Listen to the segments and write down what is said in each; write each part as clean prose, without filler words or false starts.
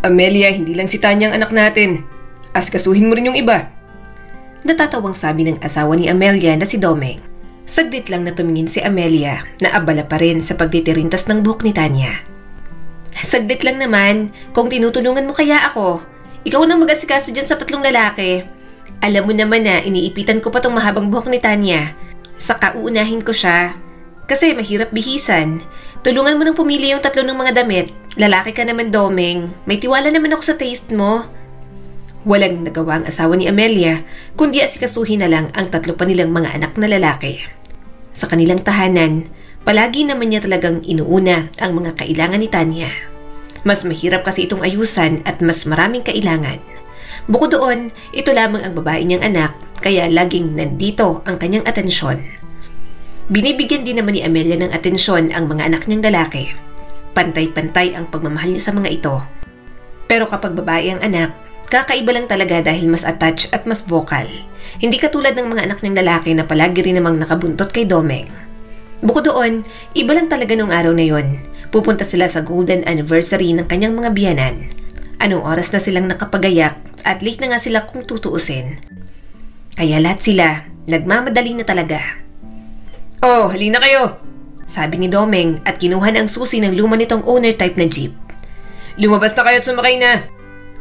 Amelia, hindi lang si Tanya ang anak natin. Askasuhin mo rin yung iba. Natatawang sabi ng asawa ni Amelia na si Domeng. Saglit lang na tumingin si Amelia na abala pa rin sa pagtitirintas ng buhok ni Tanya. Saglit lang naman, kung tinutulungan mo kaya ako. Ikaw nang mag-asikaso dyan sa 3 lalaki. Alam mo naman na iniipitan ko pa tong mahabang buhok ni Tanya. Saka uunahin ko siya. Kasi mahirap bihisan. Tulungan mo nang pumili yung 3 ng mga damit. Lalaki ka naman, Domeng. May tiwala naman ako sa taste mo. Walang nagawa ang asawa ni Amelia, kundi asikasuhin na lang ang 3 pa nilang mga anak na lalaki. Sa kanilang tahanan, palagi naman niya talagang inuuna ang mga kailangan ni Tanya. Mas mahirap kasi itong ayusan at mas maraming kailangan. Bukod doon, ito lamang ang babae niyang anak, kaya laging nandito ang kanyang atensyon. Binibigyan din naman ni Amelia ng atensyon ang mga anak niyang lalaki. Pantay-pantay ang pagmamahal niya sa mga ito. Pero kapag babae ang anak, kakaiba lang talaga dahil mas attached at mas vocal. Hindi katulad ng mga anak niyang lalaki na palagi rin namang nakabuntot kay Domeng. Bukod doon, iba lang talaga nung araw na yon. Pupunta sila sa golden anniversary ng kanyang mga biyanan. Anong oras na silang nakapagayak at late na nga sila kung tutuusin. Kaya lahat sila, nagmamadali na talaga. Oh, halina kayo! Sabi ni Domeng at kinuha na ang susi ng luma nitong owner type na jeep. Lumabas na kayo at sumakay na!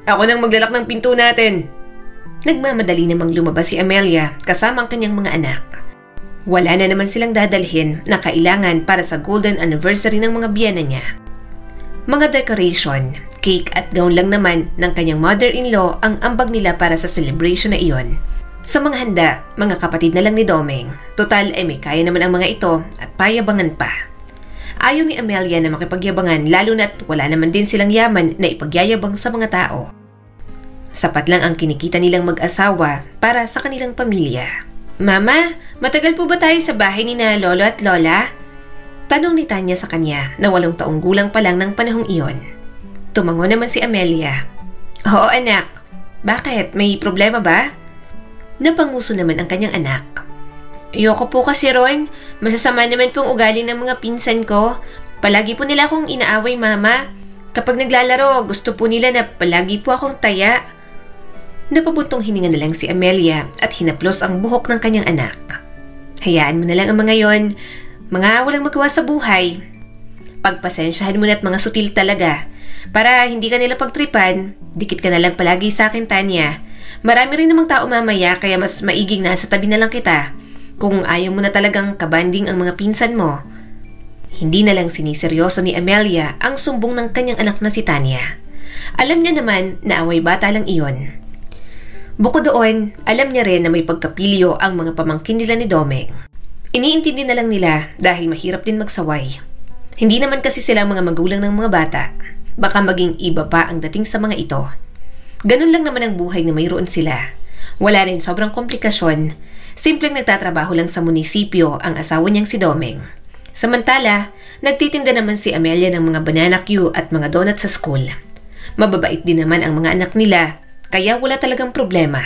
Ako nang maglalak ng pinto natin. Nagmamadali namang lumabas si Amelia kasama ang kanyang mga anak. Wala na naman silang dadalhin na kailangan para sa golden anniversary ng mga biyana niya. Mga decoration, cake at gown lang naman ng kanyang mother-in-law ang ambag nila para sa celebration na iyon. Sa mga handa, mga kapatid na lang ni Domeng. Total ay may kaya naman ang mga ito at payabangan pa. Ayaw ni Amelia na makipagyabangan lalo na't wala naman din silang yaman na ipagyayabang sa mga tao. Sapat lang ang kinikita nilang mag-asawa para sa kanilang pamilya. Mama, matagal po ba tayo sa bahay ni na lolo at lola? Tanong ni Tanya sa kanya na 8 taong gulang pa lang ng panahong iyon. Tumango naman si Amelia. Oo anak, bakit? May problema ba? Napanguso naman ang kanyang anak. Ayoko po kasi Ron, masasama naman pong ugali ng mga pinsan ko. Palagi po nila akong inaaway mama. Kapag naglalaro, gusto po nila na palagi po akong taya. Napabuntong hininga na lang si Amelia at hinaplos ang buhok ng kanyang anak. Hayaan mo na lang ang mga yon, mga walang magawa sa buhay. Pagpasensyahan mo na at mga sutil talaga. Para hindi ka nila pagtripan, dikit ka na lang palagi sa akin, Tanya. Marami rin namang tao mamaya kaya mas maiging nasa tabi na lang kita. Kung ayaw mo na talagang kabanding ang mga pinsan mo. Hindi na lang siniseryoso ni Amelia ang sumbong ng kanyang anak na si Tanya. Alam niya naman na away bata lang iyon. Bukod doon, alam niya rin na may pagkapilyo ang mga pamangkin nila ni Domeng. Iniintindi na lang nila dahil mahirap din magsaway. Hindi naman kasi sila mga magulang ng mga bata. Baka maging iba pa ang dating sa mga ito. Ganun lang naman ang buhay na mayroon sila. Wala rin sobrang komplikasyon. Simpleng nagtatrabaho lang sa munisipyo ang asawa niyang si Domeng. Samantala, nagtitinda naman si Amelia ng mga banana Q at mga donut sa school. Mababait din naman ang mga anak nila, kaya wala talagang problema.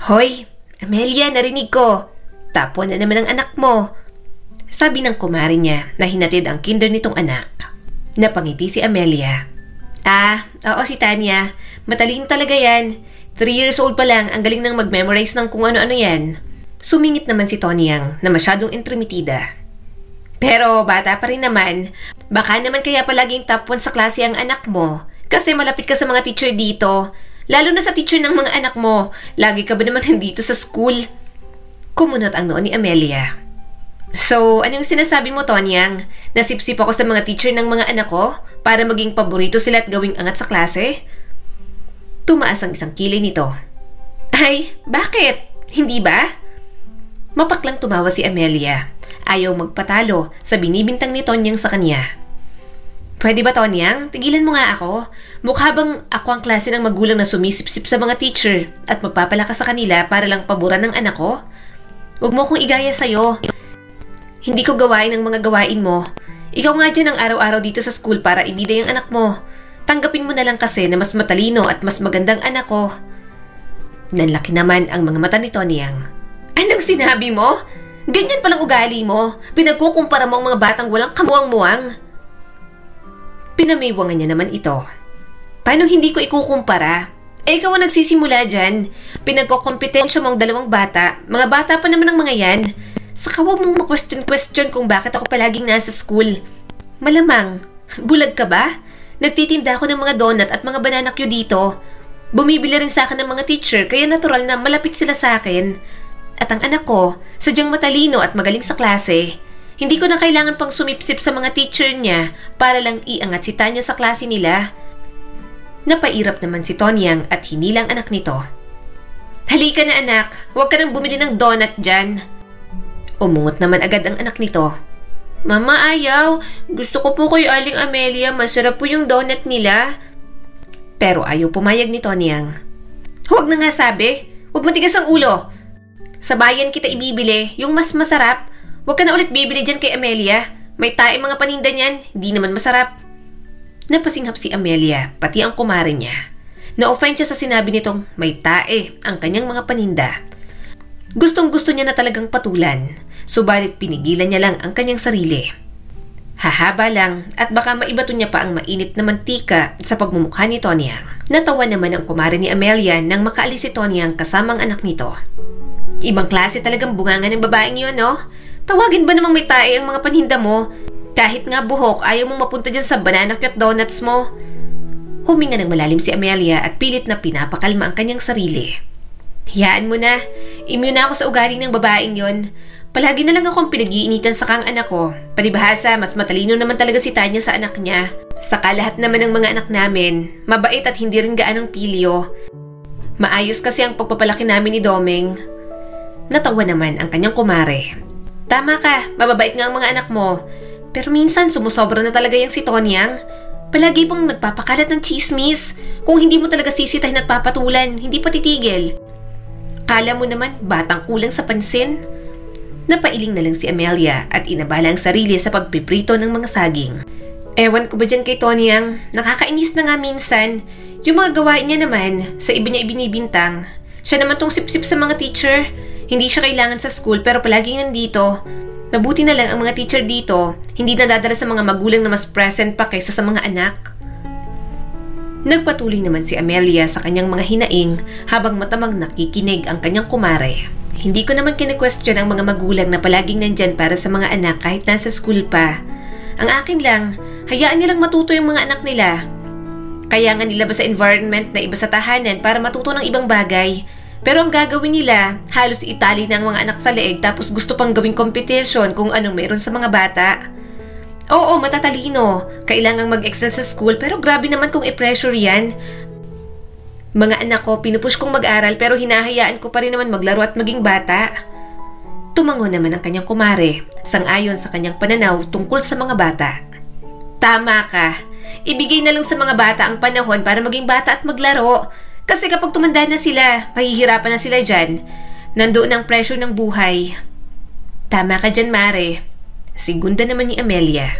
Hoy, Amelia, narinig ko. Tapon na naman ang anak mo. Sabi ng kumari niya na hinatid ang kinder nitong anak. Napangiti si Amelia. Oo si Tanya. Matalino talaga yan. 3 years old pa lang, ang galing nang mag-memorize ng kung ano-ano yan. Sumingit naman si Tonyang na masyadong intrimitida. Pero bata pa rin naman. Baka naman kaya palaging top 1 sa klase ang anak mo. Kasi malapit ka sa mga teacher dito. Lalo na sa teacher ng mga anak mo. Lagi ka ba naman nandito sa school? Kumunot ang noon ni Amelia. So, anong sinasabi mo, Tonyang? Nasipsip ako sa mga teacher ng mga anak ko para maging paborito sila at gawing angat sa klase? Tumaas ang isang kilay nito. Ay, bakit? Hindi ba? Mapaklang tumawa si Amelia. Ayaw magpatalo sa binibintang ni Tonyang sa kanya. Pwede ba, Tonyang? Tigilan mo nga ako. Mukha bang ako ang klase ng magulang na sumisipsip sa mga teacher at magpapalakas sa kanila para lang paboran ng anak ko? Huwag mo akong igaya sa'yo. Hindi ko gawain ang mga gawain mo. Ikaw nga dyan ang araw-araw dito sa school para ibida yung anak mo. Tanggapin mo na lang kasi na mas matalino at mas magandang anak ko. Nanlaki naman ang mga mata ni Tonyang. Anong sinabi mo? Ganyan palang ugali mo. Pinagkukumpara mo ang mga batang walang kamuang-muwang. Pinamiwangan niya naman ito. Paano hindi ko ikukumpara? Ikaw ang nagsisimula dyan. Pinagkokompetensya mo ang dalawang bata. Mga bata pa naman ang mga yan. Saka huwag mong ma-question kung bakit ako palaging nasa school. Malamang, bulag ka ba? Nagtitinda ako ng mga donut at mga banana cue dito. Bumibili rin sa akin ng mga teacher kaya natural na malapit sila sa akin. At ang anak ko, sadyang matalino at magaling sa klase. Hindi ko na kailangan pang sumipsip sa mga teacher niya para lang iangat si Tanya sa klase nila. Napairap naman si Tonyang at hinilang anak nito. Halika na anak, huwag ka nang bumili ng donut dyan. Umungot naman agad ang anak nito. Mama, ayaw. Gusto ko po kay Aling Amelia. Masarap po yung donut nila. Pero ayaw pumayag ni Tonyang. Huwag na nga sabi. Huwag matigas ang ulo. Sa bayan kita ibibili, yung mas masarap. Huwag ka na ulit bibili dyan kay Amelia. May tae mga paninda niyan. Hindi naman masarap. Napasinghap si Amelia, pati ang kumare niya. Na-offend siya sa sinabi nitong may tae ang kanyang mga paninda. Gustong-gusto niya na talagang patulan. Subalit pinigilan niya lang ang kanyang sarili. Hahaba lang at baka maibato niya pa ang mainit na mantika sa pagmumukha ni Tonyang. Natawa naman ang kumare ni Amelia nang makaalis si Tonyang kasama ang anak nito. Ibang klase talagang bunganga ng babaeng yun, no? Tawagin ba namang may tae ang mga paninda mo? Kahit nga buhok, ayaw mong mapunta dyan sa banana cute donuts mo. Huminga ng malalim si Amelia at pilit na pinapakalma ang kanyang sarili. Hiyaan mo na. Immune na ako sa ugali ng babaeng yon. Palagi na lang akong pinag-iinitan sa kang anak ko. Palibhasa, mas matalino naman talaga si Tanya sa anak niya. Saka lahat naman ng mga anak namin, mabait at hindi rin gaanong pilyo. Maayos kasi ang pagpapalaki namin ni Domeng. Natawa naman ang kanyang kumare. Tama ka, mababait nga ang mga anak mo. Pero minsan sumusobra na talaga yung si Tonyang. Palagi pong nagpapakalat ng chismis. Kung hindi mo talaga sisitahin at papatulan, hindi pa titigil. Kala mo naman, batang kulang sa pansin. Napailing na lang si Amelia at inabala ang sarili sa pagpiprito ng mga saging. Ewan ko ba dyan kay Tonyang? Nakakainis na nga minsan. Yung mga gawain niya naman, sa iba niya ibinibintang. Siya naman tong sip-sip sa mga teacher. Hindi siya kailangan sa school pero palaging nandito. Mabuti na lang ang mga teacher dito, hindi nadadala sa mga magulang na mas present pa kaysa sa mga anak. Nagpatuloy naman si Amelia sa kanyang mga hinaing habang matamang nakikinig ang kanyang kumare. Hindi ko naman kine-question ang mga magulang na palaging nandyan para sa mga anak kahit nasa school pa. Ang akin lang, hayaan nilang matuto yung mga anak nila. Kaya nga nila ba sa environment na iba sa tahanan para matuto ng ibang bagay. Pero ang gagawin nila, halos itali ng mga anak sa leeg tapos gusto pang gawing competition kung anong meron sa mga bata. Oo, matatalino. Kailangang mag-excel sa school pero grabe naman kung i-pressure yan. Mga anak ko, pinupush kong mag-aral pero hinahayaan ko pa rin naman maglaro at maging bata. Tumango naman ang kanyang kumare, sang-ayon sa kanyang pananaw tungkol sa mga bata. Tama ka. Ibigay na lang sa mga bata ang panahon para maging bata at maglaro. Kasi kapag tumanda na sila, mahihirapan na sila dyan. Nandoon ang pressure ng buhay. Tama ka dyan, Mare. Sigunda naman ni Amelia.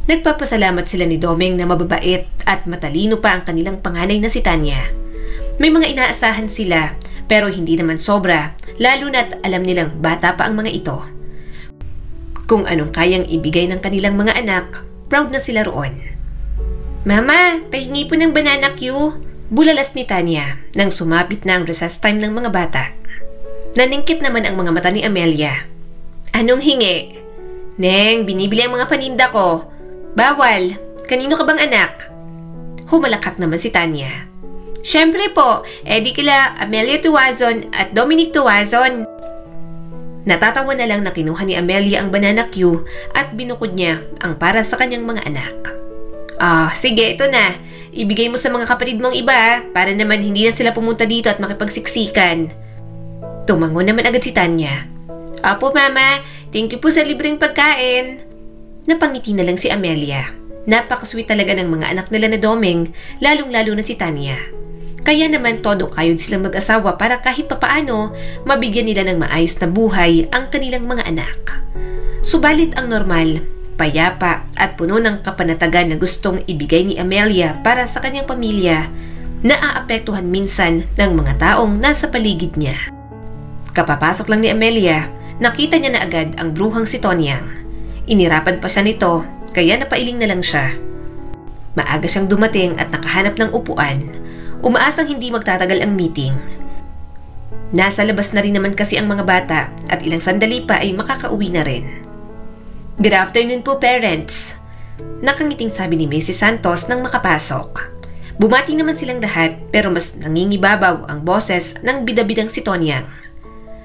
Nagpapasalamat sila ni Domeng na mababait at matalino pa ang kanilang panganay na si Tanya. May mga inaasahan sila, pero hindi naman sobra, lalo na't alam nilang bata pa ang mga ito. Kung anong kayang ibigay ng kanilang mga anak, proud na sila roon. Mama, pahingi po ng banana cue. Bulalas ni Tanya nang sumapit na ang recess time ng mga bata. Naningkit naman ang mga mata ni Amelia. Anong hingi? Neng, binibili ang mga paninda ko. Bawal. Kanino ka bang anak? Humalakak naman si Tanya. Siyempre po, di kila Amelia Tuwazon at Dominic Tuwazon. Natatawa na lang na kinuha ni Amelia ang banana cue at binukod niya ang para sa kanyang mga anak. Sige, ito na. Ibigay mo sa mga kapatid mong iba para naman hindi na sila pumunta dito at makipagsiksikan. Tumango naman agad si Tanya. Apo, Mama. Thank you po sa libreng pagkain. Napangiti na lang si Amelia. Napakasweet talaga ng mga anak nila na Domeng, lalong-lalo na si Tanya. Kaya naman todo kayod silang mag-asawa para kahit papaano mabigyan nila ng maayos na buhay ang kanilang mga anak. Subalit ang normal, payapa at puno ng kapanatagan na gustong ibigay ni Amelia para sa kanyang pamilya, naaapektuhan minsan ng mga taong nasa paligid niya. Kapapasok lang ni Amelia, nakita niya na agad ang bruhang si Tonyang. Inirapan pa siya nito, kaya napailing na lang siya. Maaga siyang dumating at nakahanap ng upuan. Umaasang hindi magtatagal ang meeting. Nasa labas na rin naman kasi ang mga bata at ilang sandali pa ay makakauwi na rin. "Good afternoon po, parents." Nakangiting sabi ni Mrs. Santos nang makapasok. Bumati naman silang lahat pero mas nangingibabaw ang boses ng bidabidang si Tonyang.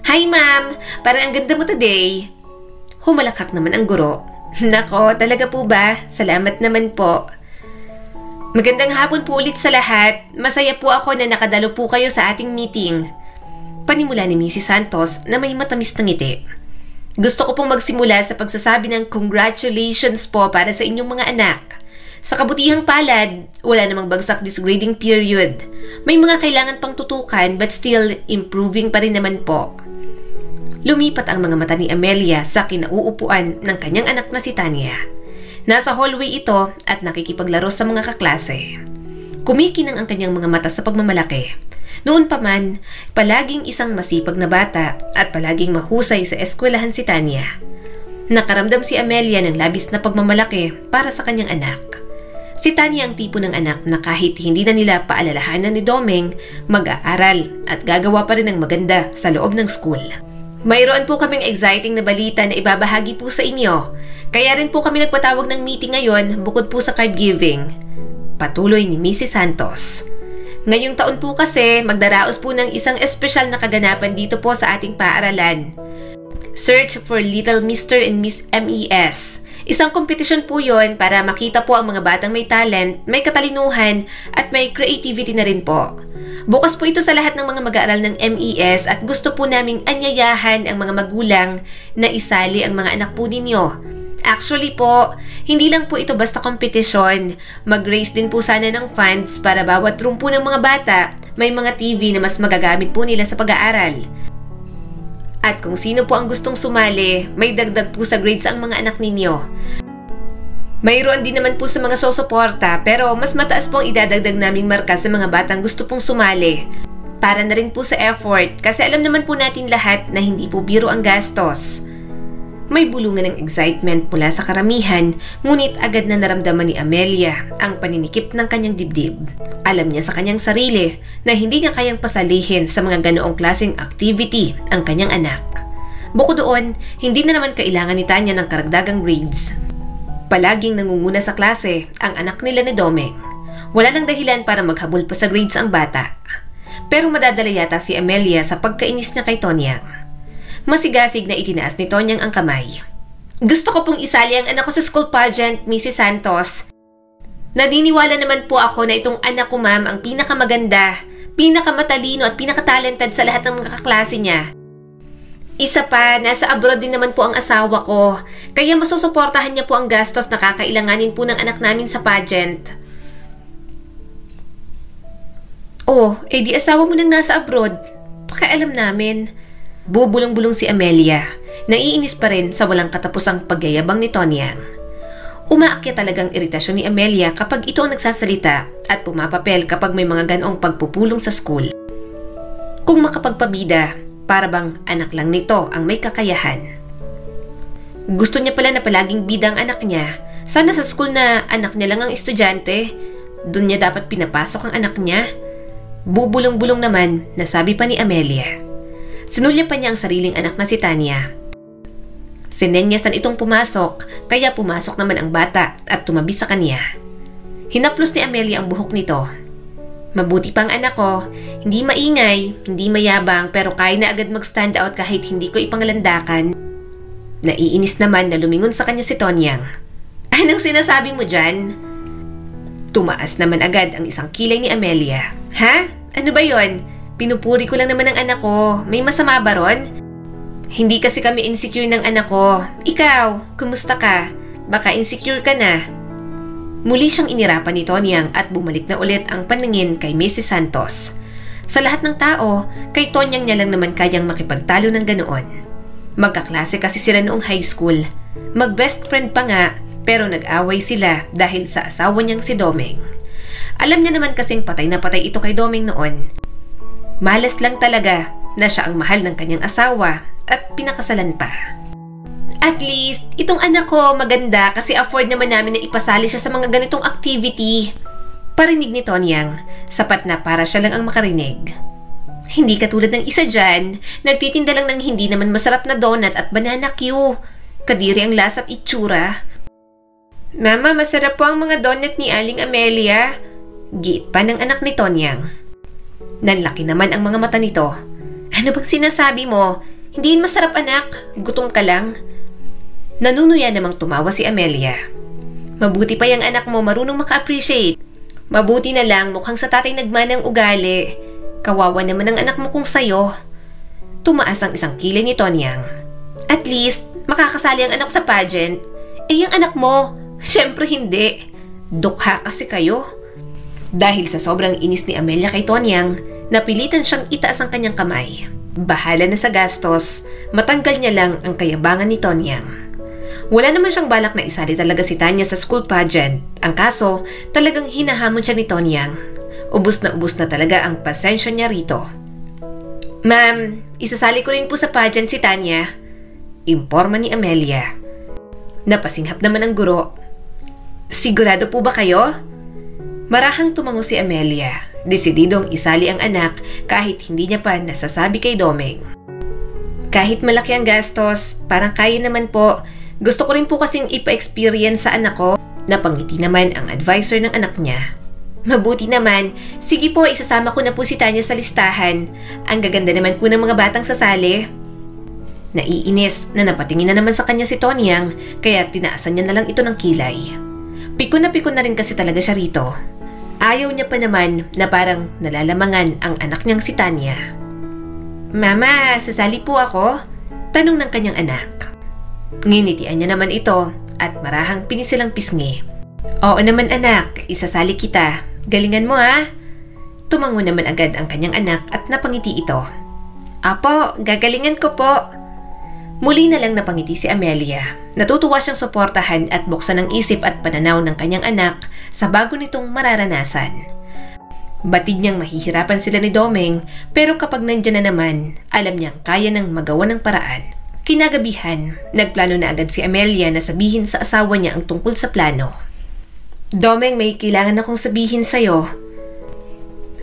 "Hi ma'am, parang ang ganda mo today." Humalakak naman ang guro. "Nako, talaga po ba? Salamat naman po." "Magandang hapon po ulit sa lahat. Masaya po ako na nakadalo po kayo sa ating meeting." Panimula ni Mrs. Santos na may matamis na ngiti. "Gusto ko pong magsimula sa pagsasabi ng congratulations po para sa inyong mga anak. Sa kabutihang palad, wala namang bagsak this grading period. May mga kailangan pang tutukan but still improving pa rin naman po." Lumipat ang mga mata ni Amelia sa kinauupuan ng kanyang anak na si Tanya. Nasa hallway ito at nakikipaglaro sa mga kaklase. Kumikinang ang kanyang mga mata sa pagmamalaki. Noon pa man, palaging isang masipag na bata at palaging mahusay sa eskwelahan si Tanya. Nakaramdam si Amelia ng labis na pagmamalaki para sa kanyang anak. Si Tanya ang tipo ng anak na kahit hindi na nila paalalahanan ni Domeng, mag-aaral at gagawa pa rin ng maganda sa loob ng school. "Mayroon po kaming exciting na balita na ibabahagi po sa inyo. Kaya rin po kami nagpatawag ng meeting ngayon bukod po sa card giving." Patuloy ni Mrs. Santos. "Ngayong taon po kasi magdaraos po ng isang espesyal na kaganapan dito po sa ating paaralan. Search for Little Mr. and Miss MES. Isang kompetisyon po yon para makita po ang mga batang may talent, may katalinuhan at may creativity na rin po. Bukas po ito sa lahat ng mga mag-aaral ng MES at gusto po naming anyayahan ang mga magulang na isali ang mga anak po ninyo. Actually po, hindi lang po ito basta kompetisyon. Mag-raise din po sana ng funds para bawat room po ng mga bata may mga TV na mas magagamit po nila sa pag-aaral. At kung sino po ang gustong sumali, may dagdag po sa grades ang mga anak ninyo. Mayroon din naman po sa mga sosuporta pero mas mataas po ang idadagdag naming marka sa mga batang gusto pong sumali. Para na rin po sa effort kasi alam naman po natin lahat na hindi po biro ang gastos." May bulungan ng excitement mula sa karamihan, ngunit agad na naramdaman ni Amelia ang paninikip ng kanyang dibdib. Alam niya sa kanyang sarili na hindi niya kayang pasalihin sa mga ganoong klaseng activity ang kanyang anak. Bukod doon, hindi na naman kailangan ni Tanya ng karagdagang grades. Palaging nangunguna sa klase ang anak nila ni Domeng. Wala nang dahilan para maghabol pa sa grades ang bata. Pero madadala yata si Amelia sa pagkainis niya kay Tonyang. Masigasig na itinaas ni Tonyang ang kamay. "Gusto ko pong isali ang anak ko sa school pageant, Mrs. Santos. Naniniwala naman po ako na itong anak ko, ma'am, ang pinakamaganda, pinakamatalino at pinakatalented sa lahat ng mga kaklase niya. Isa pa, nasa abroad din naman po ang asawa ko, kaya masusuportahan niya po ang gastos na kakailanganin po ng anak namin sa pageant." "Oh, di asawa mo nang nasa abroad. Pakialam namin." Bubulong-bulong si Amelia. Naiinis pa rin sa walang katapusang pagyayabang ni Tonyang. Umaakyat talagang iritasyon ni Amelia kapag ito ang nagsasalita at pumapapel kapag may mga ganoong pagpupulong sa school. Kung makapagpabida, para bang anak lang nito ang may kakayahan. Gusto niya pala na palaging bida ang anak niya. Sana sa school na anak niya lang ang estudyante, doon niya dapat pinapasok ang anak niya. Bubulong-bulong naman, nasabi pa ni Amelia. Sinulya pa niya ang sariling anak na si Tanya. Sinenyasan itong pumasok, kaya pumasok naman ang bata at tumabi sa kanya. Hinaplos ni Amelia ang buhok nito. "Mabuti pang anak ko, hindi maingay, hindi mayabang pero kaya na agad mag-stand out kahit hindi ko ipangalandakan." Naiinis naman na lumingon sa kanya si Tonyang. "Anong sinasabi mo dyan?" Tumaas naman agad ang isang kilay ni Amelia. "Ha? Ano ba yon? Pinupuri ko lang naman ang anak ko. May masama ba ron? Hindi kasi kami insecure ng anak ko. Ikaw, kumusta ka? Baka insecure ka na." Muli siyang inirapan ni Tonyang at bumalik na ulit ang paningin kay Mrs. Santos. Sa lahat ng tao, kay Tonyang niya lang naman kayang makipagtalo ng ganoon. Magkaklase kasi sila noong high school. Mag-best friend pa nga, pero nag-away sila dahil sa asawa niyang si Domeng. Alam niya naman kasing patay na patay ito kay Domeng noon. Malas lang talaga na siya ang mahal ng kanyang asawa at pinakasalan pa. At least, itong anak ko maganda kasi afford naman namin na ipasali siya sa mga ganitong activity. Parinig ni Tonyang, sapat na para siya lang ang makarinig. Hindi katulad ng isa dyan, nagtitinda lang ng hindi naman masarap na donut at banana Q. Kadiri ang lasa at itsura. Mama, masarap po ang mga donut ni Aling Amelia. Giit pa ng anak ni Tonyang. Nanlaki naman ang mga mata nito. Ano bang sinasabi mo? Hindi yun masarap anak, gutom ka lang. Nanunuya namang tumawa si Amelia. Mabuti pa yung anak mo marunong maka-appreciate. Mabuti na lang mukhang sa tatay nagmanang ugali. Kawawa naman ang anak mo kung sayo. Tumaas ang isang kilay ni Tonyang. At least, makakasali ang anak sa pageant. Eh yung anak mo, syempre hindi. Dukha kasi kayo. Dahil sa sobrang inis ni Amelia kay Tonyang, napilitan siyang itaas ang kanyang kamay. Bahala na sa gastos, matanggal niya lang ang kayabangan ni Tonyang. Wala naman siyang balak na isali talaga si Tanya sa school pageant. Ang kaso, talagang hinahamon siya ni Tonyang. Ubus na talaga ang pasensya niya rito. Ma'am, isasali ko rin po sa pageant si Tanya. Imporma ni Amelia. Napasinghap naman ang guro. Sigurado po ba kayo? Marahang tumango si Amelia. Desididong isali ang anak kahit hindi niya pa nasasabi kay Domeng. Kahit malaki ang gastos, parang kaya naman po. Gusto ko rin po kasing ipa-experience sa anak ko. Napangiti naman ang advisor ng anak niya. Mabuti naman, sige po isasama ko na po si Tanya sa listahan. Ang gaganda naman po ng mga batang sasali. Naiinis na napatingin na naman sa kanya si Tonyang kaya tinaasan niya na lang ito ng kilay. Pikon na rin kasi talaga siya rito. Ayaw niya pa naman na parang nalalamangan ang anak niyang si Tanya. Mama, sasali po ako? Tanong ng kanyang anak. Nginitian niya naman ito at marahang pinisilang pisngi. Oo naman anak, isasali kita. Galingan mo ha? Tumango naman agad ang kanyang anak at napangiti ito. Apo, gagalingan ko po. Muli na lang napangiti si Amelia. Natutuwa siyang suportahan at buksan ang isip at pananaw ng kanyang anak sa bago nitong mararanasan. Batid niyang mahihirapan sila ni Domeng pero kapag nandyan na naman, alam niyang kaya nang magawa ng paraan. Kinagabihan, nagplano na agad si Amelia na sabihin sa asawa niya ang tungkol sa plano. Domeng, may kailangan akong sabihin sa'yo.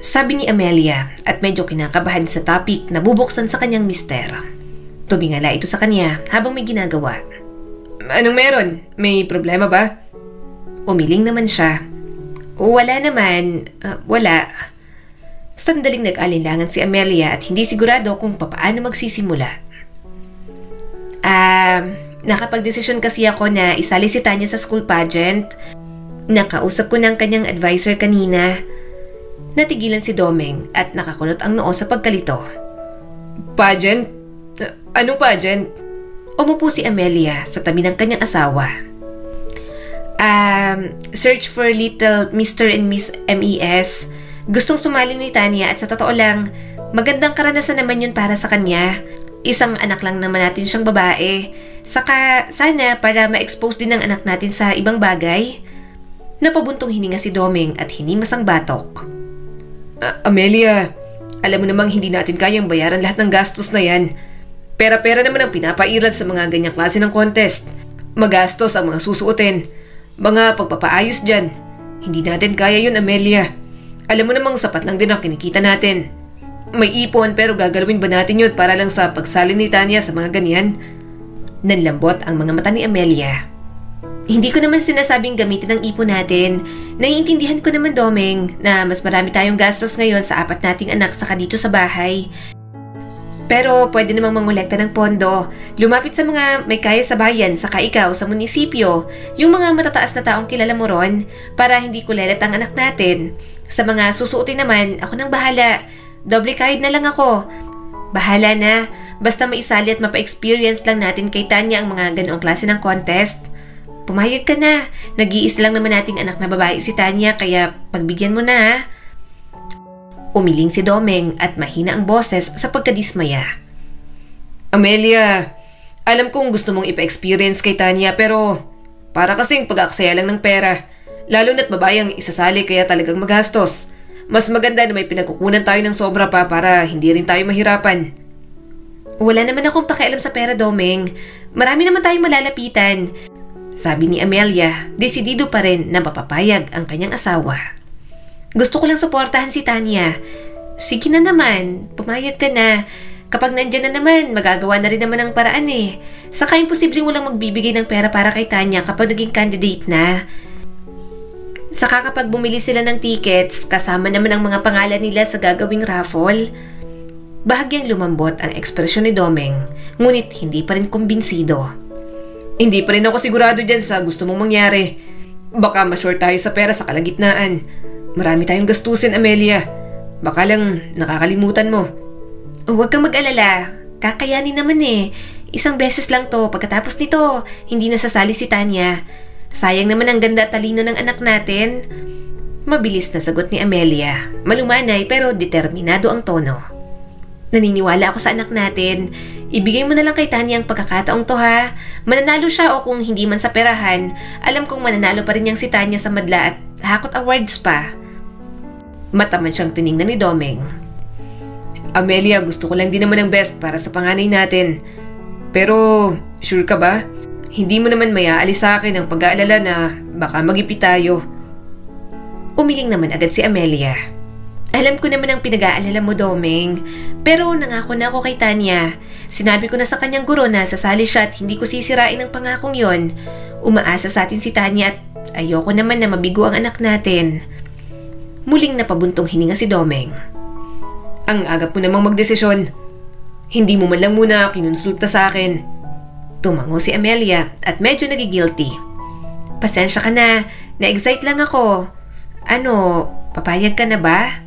Sabi ni Amelia at medyo kinakabahan sa topic na bubuksan sa kanyang mister. Tumingala ito sa kanya habang may ginagawa. Anong meron? May problema ba? Umiling naman siya. Wala naman. Wala. Sandaling nag-alinlangan si Amelia at hindi sigurado kung papaano magsisimula. Nakapag-desisyon kasi ako na isali si Tanya sa school pageant. Nakausap ko ng kanyang advisor kanina. Natigilan si Domeng at nakakunot ang noo sa pagkalito. Pageant? Anong pageant? Umupo si Amelia sa tabi ng kanyang asawa. Search for Little Mr. and Miss MES. Gustong sumali ni Tanya at sa totoo lang, magandang karanasan naman yun para sa kanya. Isang anak lang naman natin siyang babae. Saka sana para ma-expose din ng anak natin sa ibang bagay. Napabuntong hininga si Domeng at hinimas ang batok. Amelia, alam mo namang hindi natin kayang bayaran lahat ng gastos na yan. Pera-pera naman ang pinapairad sa mga ganyang klase ng contest. Magastos ang mga susuotin. Mga pagpapaayos dyan. Hindi natin kaya yun, Amelia. Alam mo namang sapat lang din ang kinikita natin. May ipon pero gagalawin ba natin yun para lang sa pagsali ni Tanya sa mga ganyan? Nanlambot ang mga mata ni Amelia. Hindi ko naman sinasabing gamitin ang ipon natin. Naiintindihan ko naman, Domeng, na mas marami tayong gastos ngayon sa 4 nating anak saka dito sa bahay. Pero pwede namang mangolekta ng pondo. Lumapit sa mga may kaya sa bayan saka ikaw sa munisipyo, yung mga matataas na taong kilala mo ron, para hindi kulelat ang anak natin. Sa mga susuotin naman, ako nang bahala. Doble kahid na lang ako. Bahala na. Basta maisali at mapa-experience lang natin kay Tanya ang mga ganoong klase ng contest. Pumayag ka na. Nag-iisa lang naman nating anak na babae si Tanya kaya pagbigyan mo na ha. Umiling si Domeng at mahina ang boses sa pagkadismaya. Amelia, alam kong gusto mong ipa-experience kay Tanya pero para kasing pag-aaksaya lang ng pera. Lalo na't babae ang isasali kaya talagang magastos. Mas maganda na may pinagkukunan tayo ng sobra pa para hindi rin tayo mahirapan. Wala naman akong pakialam sa pera, Domeng. Marami naman tayong malalapitan. Sabi ni Amelia, desidido pa rin na mapapayag ang kanyang asawa. Gusto ko lang suportahan si Tanya. Sige na naman, pumayag ka na. Kapag nandyan na naman, magagawa na rin naman ang paraan eh. Saka imposibleng walang magbibigay ng pera para kay Tanya kapag naging candidate na. Saka kapag bumili sila ng tickets, kasama naman ang mga pangalan nila sa gagawing raffle. Bahagyang lumambot ang ekspresyon ni Domeng, ngunit hindi pa rin kumbinsido. Hindi pa rin ako sigurado dyan sa gusto mong mangyari. Baka ma-short tayo sa pera sa kalagitnaan. Marami tayong gastusin, Amelia. Baka lang nakakalimutan mo. Huwag kang mag-alala. Kakayanin naman eh. Isang beses lang to. Pagkatapos nito, hindi nasasali si Tanya. Sayang naman ang ganda at talino ng anak natin. Mabilis na sagot ni Amelia. Malumanay pero determinado ang tono. Naniniwala ako sa anak natin. Ibigay mo na lang kay Tanya ang pagkakataong to ha. Mananalo siya o kung hindi man sa perahan, alam kong mananalo pa rin niyang si Tanya sa madla at hakot awards pa. Mataman siyang tiningnan ni Domeng. Amelia, gusto ko lang din naman ang best para sa panganay natin. Pero, sure ka ba? Hindi mo naman mayaalis sa akin ang pag-aalala na baka mag-ipi tayo. Umiling naman agad si Amelia. Alam ko naman ang pinag-aalala mo, Domeng. Pero nangako na ako kay Tanya. Sinabi ko na sa kanyang guro na sasali siya at hindi ko sisirain ang pangakong yon. Umaasa sa atin si Tanya at ayoko naman na mabigo ang anak natin. Muling napabuntong hininga si Domeng. Ang agap mo namang magdesisyon. Hindi mo man lang muna kinonsulta sa akin. Tumango si Amelia at medyo nagigilty. Pasensya ka na. Na-excite lang ako. Ano, papayag ka na ba?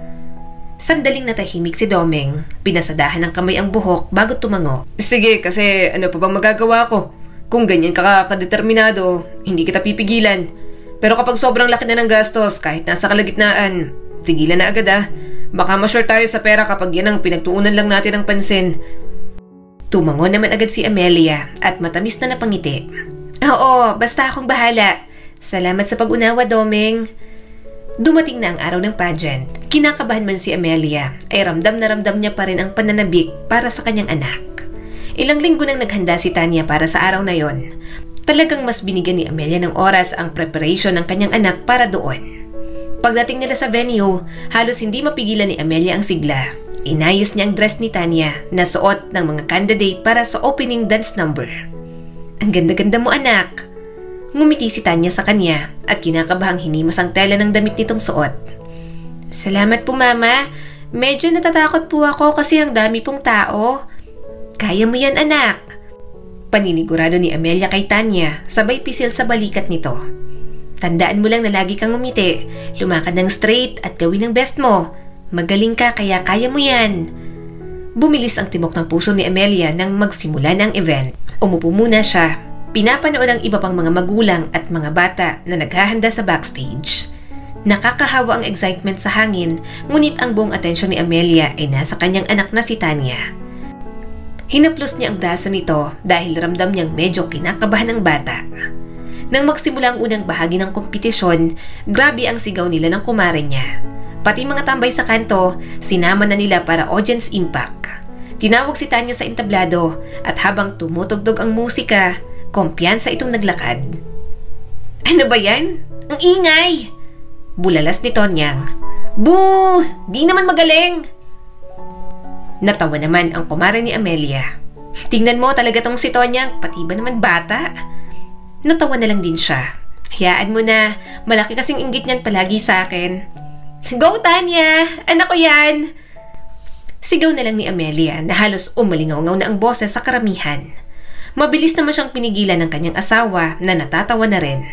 Sandaling natahimik si Domeng. Pinasadahan ng kamay ang buhok bago tumango. Sige, kasi ano pa bang magagawa ko? Kung ganyan ka kadeterminado, hindi kita pipigilan. Pero kapag sobrang laki na ng gastos, kahit nasa kalagitnaan, tigilan na agad ah. Baka ma-short tayo sa pera kapag yan ang pinagtuunan lang natin ng pansin. Tumango naman agad si Amelia at matamis na napangiti. Oo, basta akong bahala. Salamat sa pag-unawa, Domeng. Dumating na ang araw ng pageant. Kinakabahan man si Amelia, ay ramdam na ramdam niya pa rin ang pananabik para sa kanyang anak. Ilang linggo nang naghanda si Tanya para sa araw na yon. Talagang mas binigyan ni Amelia ng oras ang preparation ng kanyang anak para doon. Pagdating nila sa venue, halos hindi mapigilan ni Amelia ang sigla. Inayos niya ang dress ni Tanya na suot ng mga candidate para sa opening dance number. Ang ganda-ganda mo, anak! Ngumiti si Tanya sa kanya at kinakabahang hinimas ang tela ng damit nitong suot. Salamat po, Mama. Medyo natatakot po ako kasi ang dami pong tao. Kaya mo yan, anak. Paninigurado ni Amelia kay Tanya, sabay pisil sa balikat nito. Tandaan mo lang na lagi kang ngumiti, lumakad ng straight at gawin ang best mo. Magaling ka kaya kaya mo yan. Bumilis ang tibok ng puso ni Amelia nang magsimula ng event. Umupo muna siya. Pinapanood ang iba pang mga magulang at mga bata na naghahanda sa backstage. Nakakahawa ang excitement sa hangin, ngunit ang buong atensyon ni Amelia ay nasa kanyang anak na si Tanya. Hinaplos niya ang braso nito dahil ramdam niyang medyo kinakabahan ang bata. Nang magsimula ang unang bahagi ng kompetisyon, grabe ang sigaw nila ng kumare niya. Pati mga tambay sa kanto, sinama na nila para audience impact. Tinawag si Tanya sa entablado at habang tumutugtog ang musika, kumpiyansa itong naglakad. Ano ba yan? Ang ingay! Bulalas ni Tonyang. Boo! Di naman magaling! Natawa naman ang kumare ni Amelia. Tingnan mo talaga tong si Tonyang, pati ba naman bata? Natawa na lang din siya. Hayaan mo na, malaki kasing inggit niyan palagi sa akin. Go, Tanya! Anak ko yan! Sigaw na lang ni Amelia na halos umalingaw-ngaw na ang boses sa karamihan. Mabilis naman siyang pinigilan ng kanyang asawa na natatawa na rin.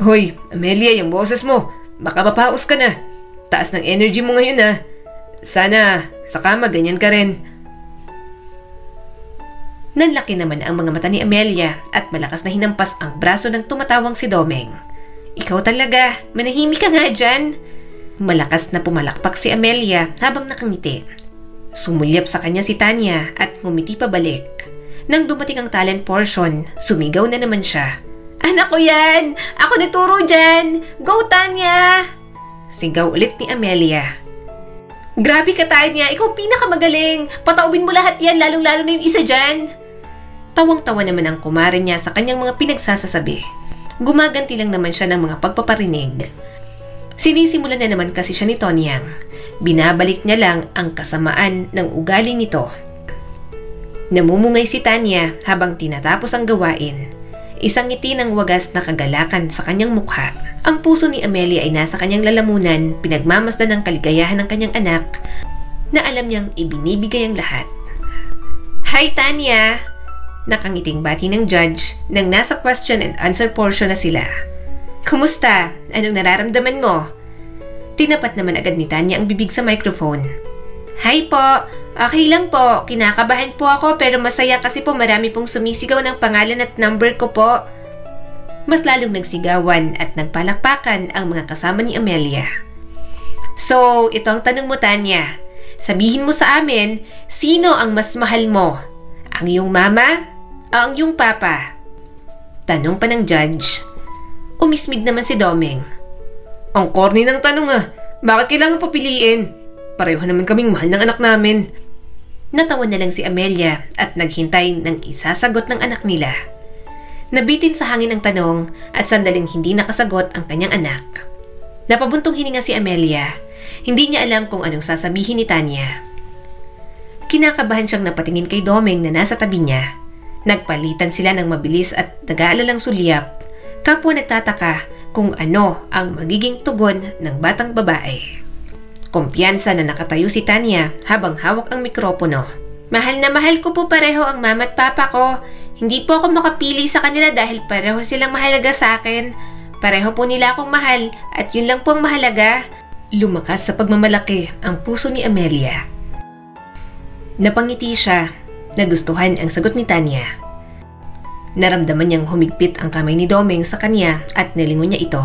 Hoy, Amelia, yung boses mo. Baka mapaus ka na. Taas ng energy mo ngayon ah. Sana sa kama ganyan ka rin. Nanlaki naman ang mga mata ni Amelia at malakas na hinampas ang braso ng tumatawang si Domeng. Ikaw talaga, manahimik ka nga dyan. Malakas na pumalakpak si Amelia habang nakangiti. Sumulyap sa kanya si Tanya at ngumiti pabalik. Nang dumating ang talent portion, sumigaw na naman siya. Anak ko yan! Ako nagturo dyan! Go, Tanya! Sigaw ulit ni Amelia. Grabe ka, Tanya. Ikaw ang pinakamagaling. Pataubin mo lahat yan, lalong-lalo na yung isa dyan. Tawang-tawa naman ang kumare niya sa kanyang mga pinagsasasabi. Gumaganti lang naman siya ng mga pagpaparinig. Sinisimulan na naman kasi siya ni Tonyang. Binabalik niya lang ang kasamaan ng ugali nito. Namumungay si Tanya habang tinatapos ang gawain. Isang ngiti ng wagas na kagalakan sa kanyang mukha. Ang puso ni Amelia ay nasa kanyang lalamunan, pinagmamasdan ng kaligayahan ng kanyang anak na alam niyang ibinibigay ang lahat. Hi, Tanya! Nakangiting bati ng judge nang nasa question and answer portion na sila. Kumusta? Anong nararamdaman mo? Tinapat naman agad ni Tanya ang bibig sa microphone. Hi po! Okay lang po. Kinakabahan po ako pero masaya kasi po marami pong sumisigaw ng pangalan at number ko po. Mas lalong nagsigawan at nagpalakpakan ang mga kasama ni Amelia. So, ito ang tanong mo, Tanya. Sabihin mo sa amin, sino ang mas mahal mo? Ang iyong mama o ang iyong papa? Tanong pa ng judge. Umismig naman si Domeng. Ang corny ng tanong ah. Bakit kailangan papiliin? Pareho naman kaming mahal ng anak namin. Natawa na lang si Amelia at naghintay ng isasagot ng anak nila. Nabitin sa hangin ang tanong at sandaling hindi nakasagot ang kanyang anak. Napabuntong hininga si Amelia. Hindi niya alam kung anong sasabihin ni Tanya. Kinakabahan siyang napatingin kay Domeng na nasa tabi niya. Nagpalitan sila ng mabilis at nag-aalalang sulyap. Kapwa nagtataka kung ano ang magiging tugon ng batang babae. Kumpiyansa na nakatayo si Tanya habang hawak ang mikropono. Mahal na mahal ko po pareho ang mama at papa ko. Hindi po ako makapili sa kanila dahil pareho silang mahalaga sa akin. Pareho po nila akong mahal at yun lang po ang mahalaga. Lumakas sa pagmamalaki ang puso ni Amelia. Napangiti siya. Nagustuhan ang sagot ni Tanya. Naramdaman niyang humigpit ang kamay ni Domeng sa kanya at nilingon niya ito.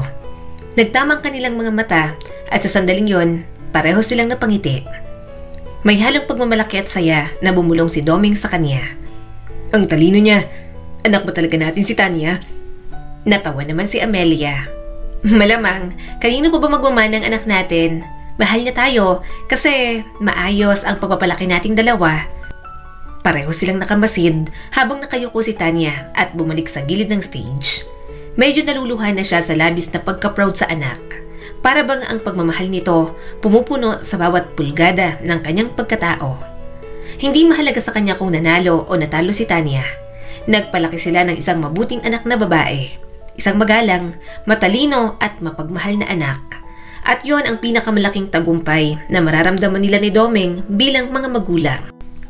Nagtamang kanilang mga mata at sa sandaling yon, pareho silang napangiti. May halong pagmamalaki at saya na bumulong si Domeng sa kanya. Ang talino niya. Anak ba talaga natin si Tanya? Natawa naman si Amelia. Malamang, kanino pa ba magmamana ang anak natin? Mahal niya tayo kasi maayos ang pagpapalaki nating dalawa. Pareho silang nakamasid habang nakayuko si Tanya at bumalik sa gilid ng stage. Medyo naluluhan na siya sa labis na pagka-proud sa anak. Para bang ang pagmamahal nito pumupuno sa bawat pulgada ng kanyang pagkatao. Hindi mahalaga sa kanya kung nanalo o natalo si Tanya. Nagpalaki sila ng isang mabuting anak na babae. Isang magalang, matalino at mapagmahal na anak. At yon ang pinakamalaking tagumpay na mararamdaman nila ni Domeng bilang mga magulang.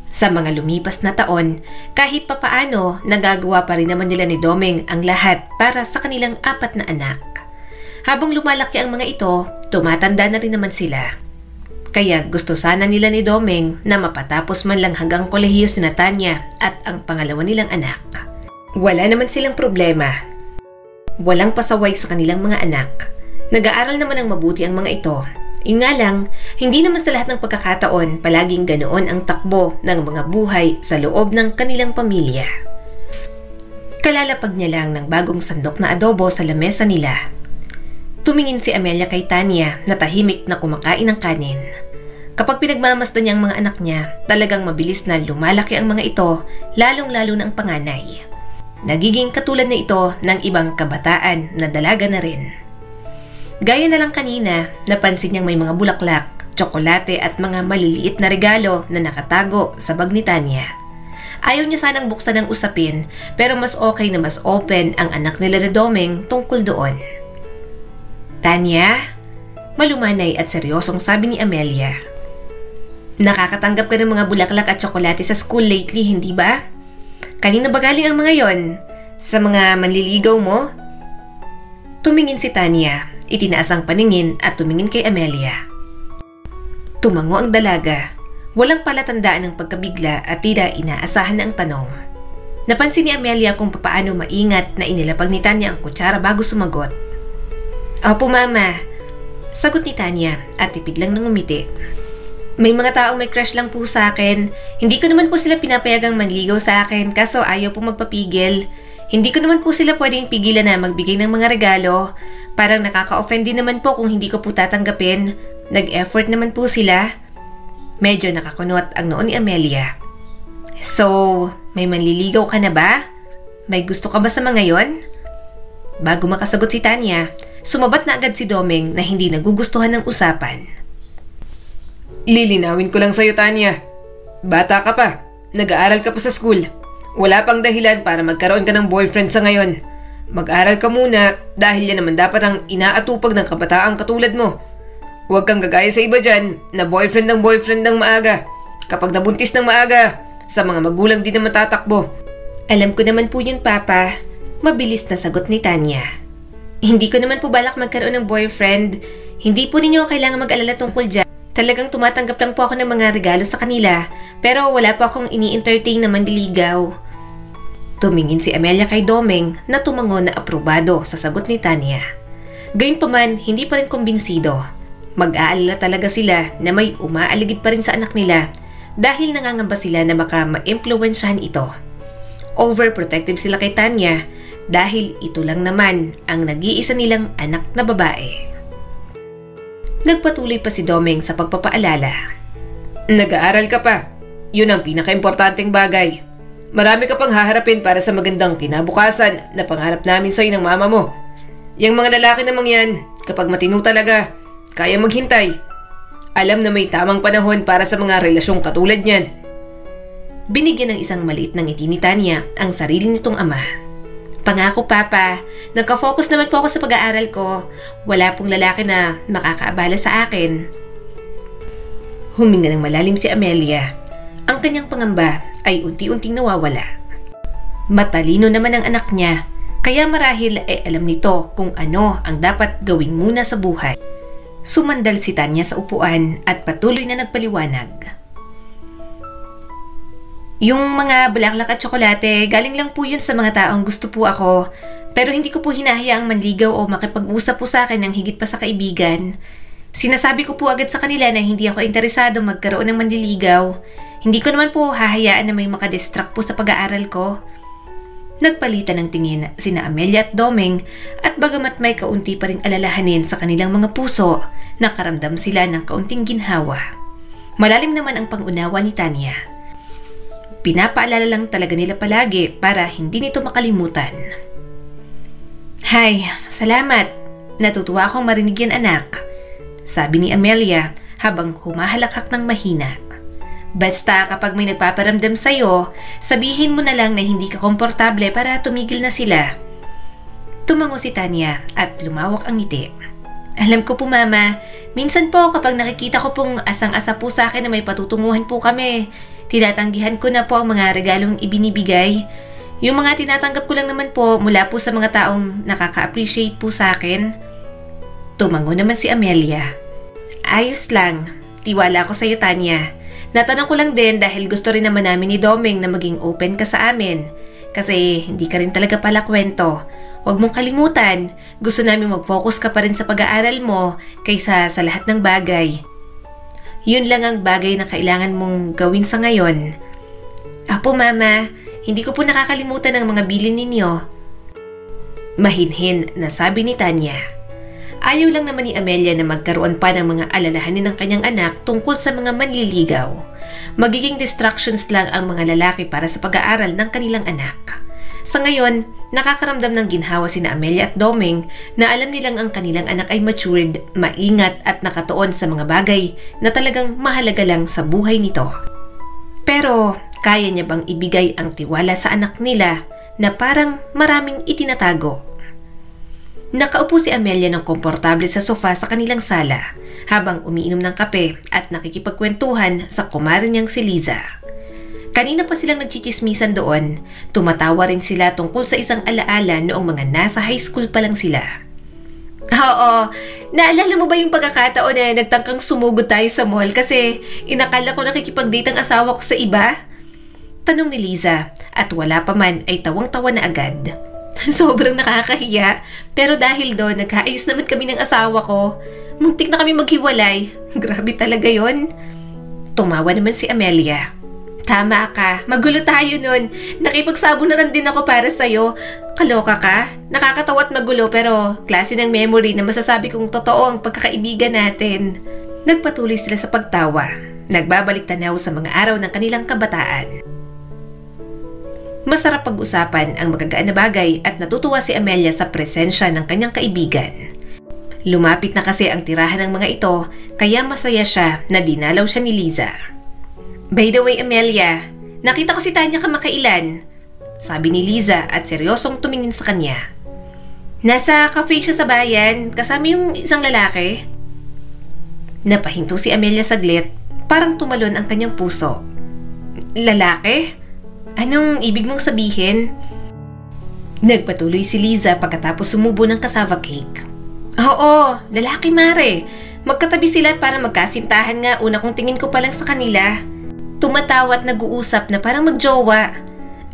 Sa mga lumipas na taon, kahit papaano nagagawa pa rin naman nila ni Domeng ang lahat para sa kanilang 4 na anak. Habang lumalaki ang mga ito, tumatanda na rin naman sila. Kaya gusto sana nila ni Domeng na mapatapos man lang hanggang kolehiyo si Tanya at ang pangalawa nilang anak. Wala naman silang problema. Walang pasaway sa kanilang mga anak. Nag-aaral naman ng mabuti ang mga ito. Yun nga lang, hindi naman sa lahat ng pagkakataon palaging ganoon ang takbo ng mga buhay sa loob ng kanilang pamilya. Kalalapag niya lang ng bagong sandok na adobo sa lamesa nila. Tumingin si Amelia kay Tanya na tahimik na kumakain ng kanin. Kapag pinagmamasdan niya ang mga anak niya, talagang mabilis na lumalaki ang mga ito, lalong-lalo na ang panganay. Nagiging katulad na ito ng ibang kabataan na dalaga na rin. Gaya na lang kanina, napansin niyang may mga bulaklak, tsokolate at mga maliliit na regalo na nakatago sa bag ni Tanya. Ayaw niya sanang buksan ang usapin, pero mas okay na mas open ang anak nila ni Domeng tungkol doon. Tanya? Malumanay at seryosong sabi ni Amelia. Nakakatanggap ka ng mga bulaklak at tsokolate sa school lately, hindi ba? Kanina ba galing ang mga yon? Sa mga manliligaw mo? Tumingin si Tanya, itinaas ang paningin at tumingin kay Amelia. Tumango ang dalaga. Walang palatandaan ng pagkabigla at tila inaasahan na ang tanong. Napansin ni Amelia kung papaano maingat na inilapag ni Tanya ang kutsara bago sumagot. Opo, Mama. Sagot ni Tanya at tipid lang ng umiti. May mga taong may crush lang po sa akin. Hindi ko naman po sila pinapayagang manligaw sa akin kaso ayaw po magpapigil. Hindi ko naman po sila pwedeng pigilan na magbigay ng mga regalo. Parang nakaka-offend din naman po kung hindi ko po tatanggapin. Nag-effort naman po sila. Medyo nakakunot ang noo ni Amelia. So, may manliligaw ka na ba? May gusto ka ba sa mga yon? Bago makasagot si Tanya, sumabat na agad si Domeng na hindi nagugustuhan ng usapan. Lilinawin ko lang sa'yo, Tanya. Bata ka pa. Nag-aaral ka pa sa school. Wala pang dahilan para magkaroon ka ng boyfriend sa ngayon. Mag-aral ka muna dahil yan naman dapat ang inaatupag ng kabataang katulad mo. Huwag kang gagaya sa iba dyan na boyfriend ng maaga. Kapag nabuntis ng maaga, sa mga magulang din na matatakbo. Alam ko naman po yun, Papa. Mabilis na sagot ni Tanya. Hindi ko naman po balak magkaroon ng boyfriend. Hindi po ninyo kailangan mag-alala tungkol dyan. Talagang tumatanggap lang po ako ng mga regalo sa kanila, pero wala po akong ini-entertain na mandiligaw. Tumingin si Amelia kay Domeng na tumango na aprobado sa sagot ni Tanya. Gayunpaman, hindi pa rin kumbinsido. Mag-aalala talaga sila na may umaaligid pa rin sa anak nila dahil nangangamba sila na baka ma-impluwensyahan ito. Overprotective sila kay Tanya dahil ito lang naman ang nag-iisa nilang anak na babae. Nagpatuloy pa si Domeng sa pagpapaalala. Nag-aaral ka pa. Yun ang pinaka-importanteng bagay. Marami ka pang haharapin para sa magandang kinabukasan na pangarap namin sa'yo ng mama mo. Yang mga lalaki namang yan, kapag matino talaga, kaya maghintay. Alam na may tamang panahon para sa mga relasyong katulad niyan. Binigyan ng isang maliit na ngiti ni Tanya ang sarili nitong ama. Pangako, Papa, nagka-focus naman po ako sa pag-aaral ko. Wala pong lalaki na makakaabala sa akin. Huminga ng malalim si Amelia. Ang kanyang pangamba ay unti-unting nawawala. Matalino naman ang anak niya, kaya marahil ay alam nito kung ano ang dapat gawin muna sa buhay. Sumandal si Tanya sa upuan at patuloy na nagpaliwanag. Yung mga bulaklak at tsokolate, galing lang po yun sa mga taong gusto po ako. Pero hindi ko po hinahayaang manligaw o makipag-usap po sa akin ng higit pa sa kaibigan. Sinasabi ko po agad sa kanila na hindi ako interesado magkaroon ng manliligaw. Hindi ko naman po hahayaan na may makadistract po sa pag-aaral ko. Nagpalitan ng tingin sina Amelia at Domeng at bagamat may kaunti pa rin alalahanin sa kanilang mga puso, nakaramdam sila ng kaunting ginhawa. Malalim naman ang pangunawa ni Tanya. Pinapaalala lang talaga nila palagi para hindi nito makalimutan. Hay, salamat. Natutuwa akong marinig yan, anak. Sabi ni Amelia habang humahalakak ng mahina. Basta kapag may nagpaparamdam sa'yo, sabihin mo na lang na hindi ka komportable para tumigil na sila. Tumango si Tanya at lumawak ang ngiti. Alam ko po, Mama, minsan po kapag nakikita ko pong asang-asa po sa akin na may patutunguhan po kami, tinatanggihan ko na po ang mga regalong ibinibigay. Yung mga tinatanggap ko lang naman po mula po sa mga taong nakaka-appreciate po sa akin. Tumango naman si Amelia. Ayos lang. Tiwala ko sa'yo, Tanya. Natanong ko lang din dahil gusto rin naman namin ni Domeng na maging open ka sa amin. Kasi hindi ka rin talaga pala kwento. Huwag mong kalimutan, gusto namin mag-focus ka pa rin sa pag-aaral mo kaysa sa lahat ng bagay. Yun lang ang bagay na kailangan mong gawin sa ngayon. Apo, Mama, hindi ko po nakakalimutan ang mga bilin ninyo. Mahinhin na sabi ni Tanya. Ayaw lang naman ni Amelia na magkaroon pa ng mga alalahanin ng kanyang anak tungkol sa mga manliligaw. Magiging distractions lang ang mga lalaki para sa pag-aaral ng kanilang anak. Sa ngayon, nakakaramdam ng ginhawa sina Amelia at Domeng na alam nilang ang kanilang anak ay matured, maingat at nakatuon sa mga bagay na talagang mahalaga lang sa buhay nito. Pero, kaya niya bang ibigay ang tiwala sa anak nila na parang maraming itinatago? Nakaupo si Amelia ng komportable sa sofa sa kanilang sala habang umiinom ng kape at nakikipagkwentuhan sa kumare niyang si Liza. Kanina pa silang nagchichismisan doon, tumatawa rin sila tungkol sa isang alaala noong mga nasa high school pa lang sila. Oo, naalala mo ba yung pagkakataon na nagtangkang sumugod tayo sa mall kasi inakala ko nakikipag-date ang asawa ko sa iba? Tanong ni Liza at wala pa man ay tawang-tawa na agad. Sobrang nakakahiya, pero dahil doon nagkaayos naman kami ng asawa ko. Muntik na kami maghiwalay. Grabe talaga yon. Tumawa naman si Amelia. Tama ka, magulo tayo nun. Nakipagsabunutan din ako para sa'yo. Kaloka ka? Nakakatawa at magulo pero klase ng memory na masasabi kong totoo ang pagkakaibigan natin. Nagpatuloy sila sa pagtawa. nagbabalik tanaw sa mga araw ng kanilang kabataan. Masarap pag-usapan ang magagaan na bagay at natutuwa si Amelia sa presensya ng kanyang kaibigan. Lumapit na kasi ang tirahan ng mga ito kaya masaya siya na dinalaw siya ni Liza. "By the way Amelia, nakita ko si Tanya kamakailan," sabi ni Liza at seryosong tumingin sa kanya. "Nasa cafe siya sa bayan kasama yung isang lalaki." Napahinto si Amelia saglit, parang tumalon ang kanyang puso. "Lalaki? Anong ibig mong sabihin?" Nagpatuloy si Liza pagkatapos sumubo ng cassava cake. "Oo, lalaki mare. Magkatabi sila at parang magkasintahan nga una kong tingin ko pa lang sa kanila. Tumatawa at nag-uusap na parang magjowa.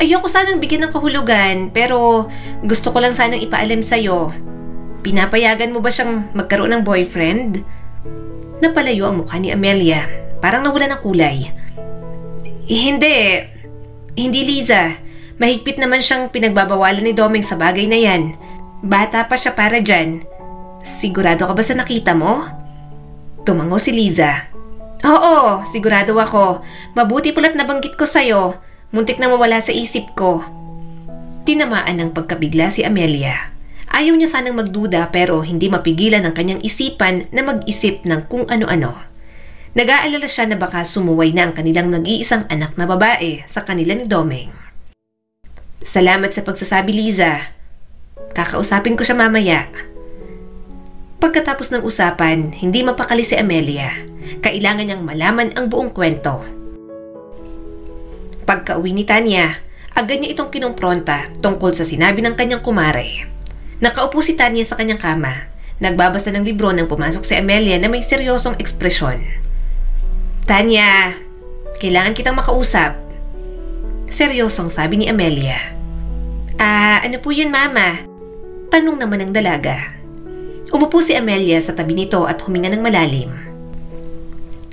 Ayoko sanang bigyan ng kahulugan pero gusto ko lang sanang ipaalam sa'yo. Pinapayagan mo ba siyang magkaroon ng boyfriend?" Napalayo ang mukha ni Amelia, parang nawala ng kulay. Hindi Liza. Mahigpit naman siyang pinagbabawalan ni Domeng sa bagay na yan. Bata pa siya para dyan. Sigurado ka ba sa nakita mo?" Tumango si Liza. "Oo, sigurado ako. Mabuti pala't nabanggit ko sa'yo. Muntik na mawala sa isip ko." Tinamaan ng pagkabigla si Amelia. Ayaw niya sanang magduda pero hindi mapigilan ang kanyang isipan na mag-isip ng kung ano-ano. Nag-aalala siya na baka sumuway na ang kanilang nag-iisang anak na babae sa kanila ni Domeng. "Salamat sa pagsasabi, Liza. Kakausapin ko siya mamaya." Pagkatapos ng usapan, hindi mapakali si Amelia. Kailangan niyang malaman ang buong kwento. Pagka-uwi ni Tanya, agad niya itong kinumpronta tungkol sa sinabi ng kanyang kumare. Nakaupo si Tanya sa kanyang kama. Nagbabasa ng libro nang pumasok si Amelia na may seryosong ekspresyon. "Tanya, kailangan kitang makausap." Seryosong sabi ni Amelia. Ano po yun, Mama?" Tanong naman ng dalaga. Umupo si Amelia sa tabi nito at huminga ng malalim.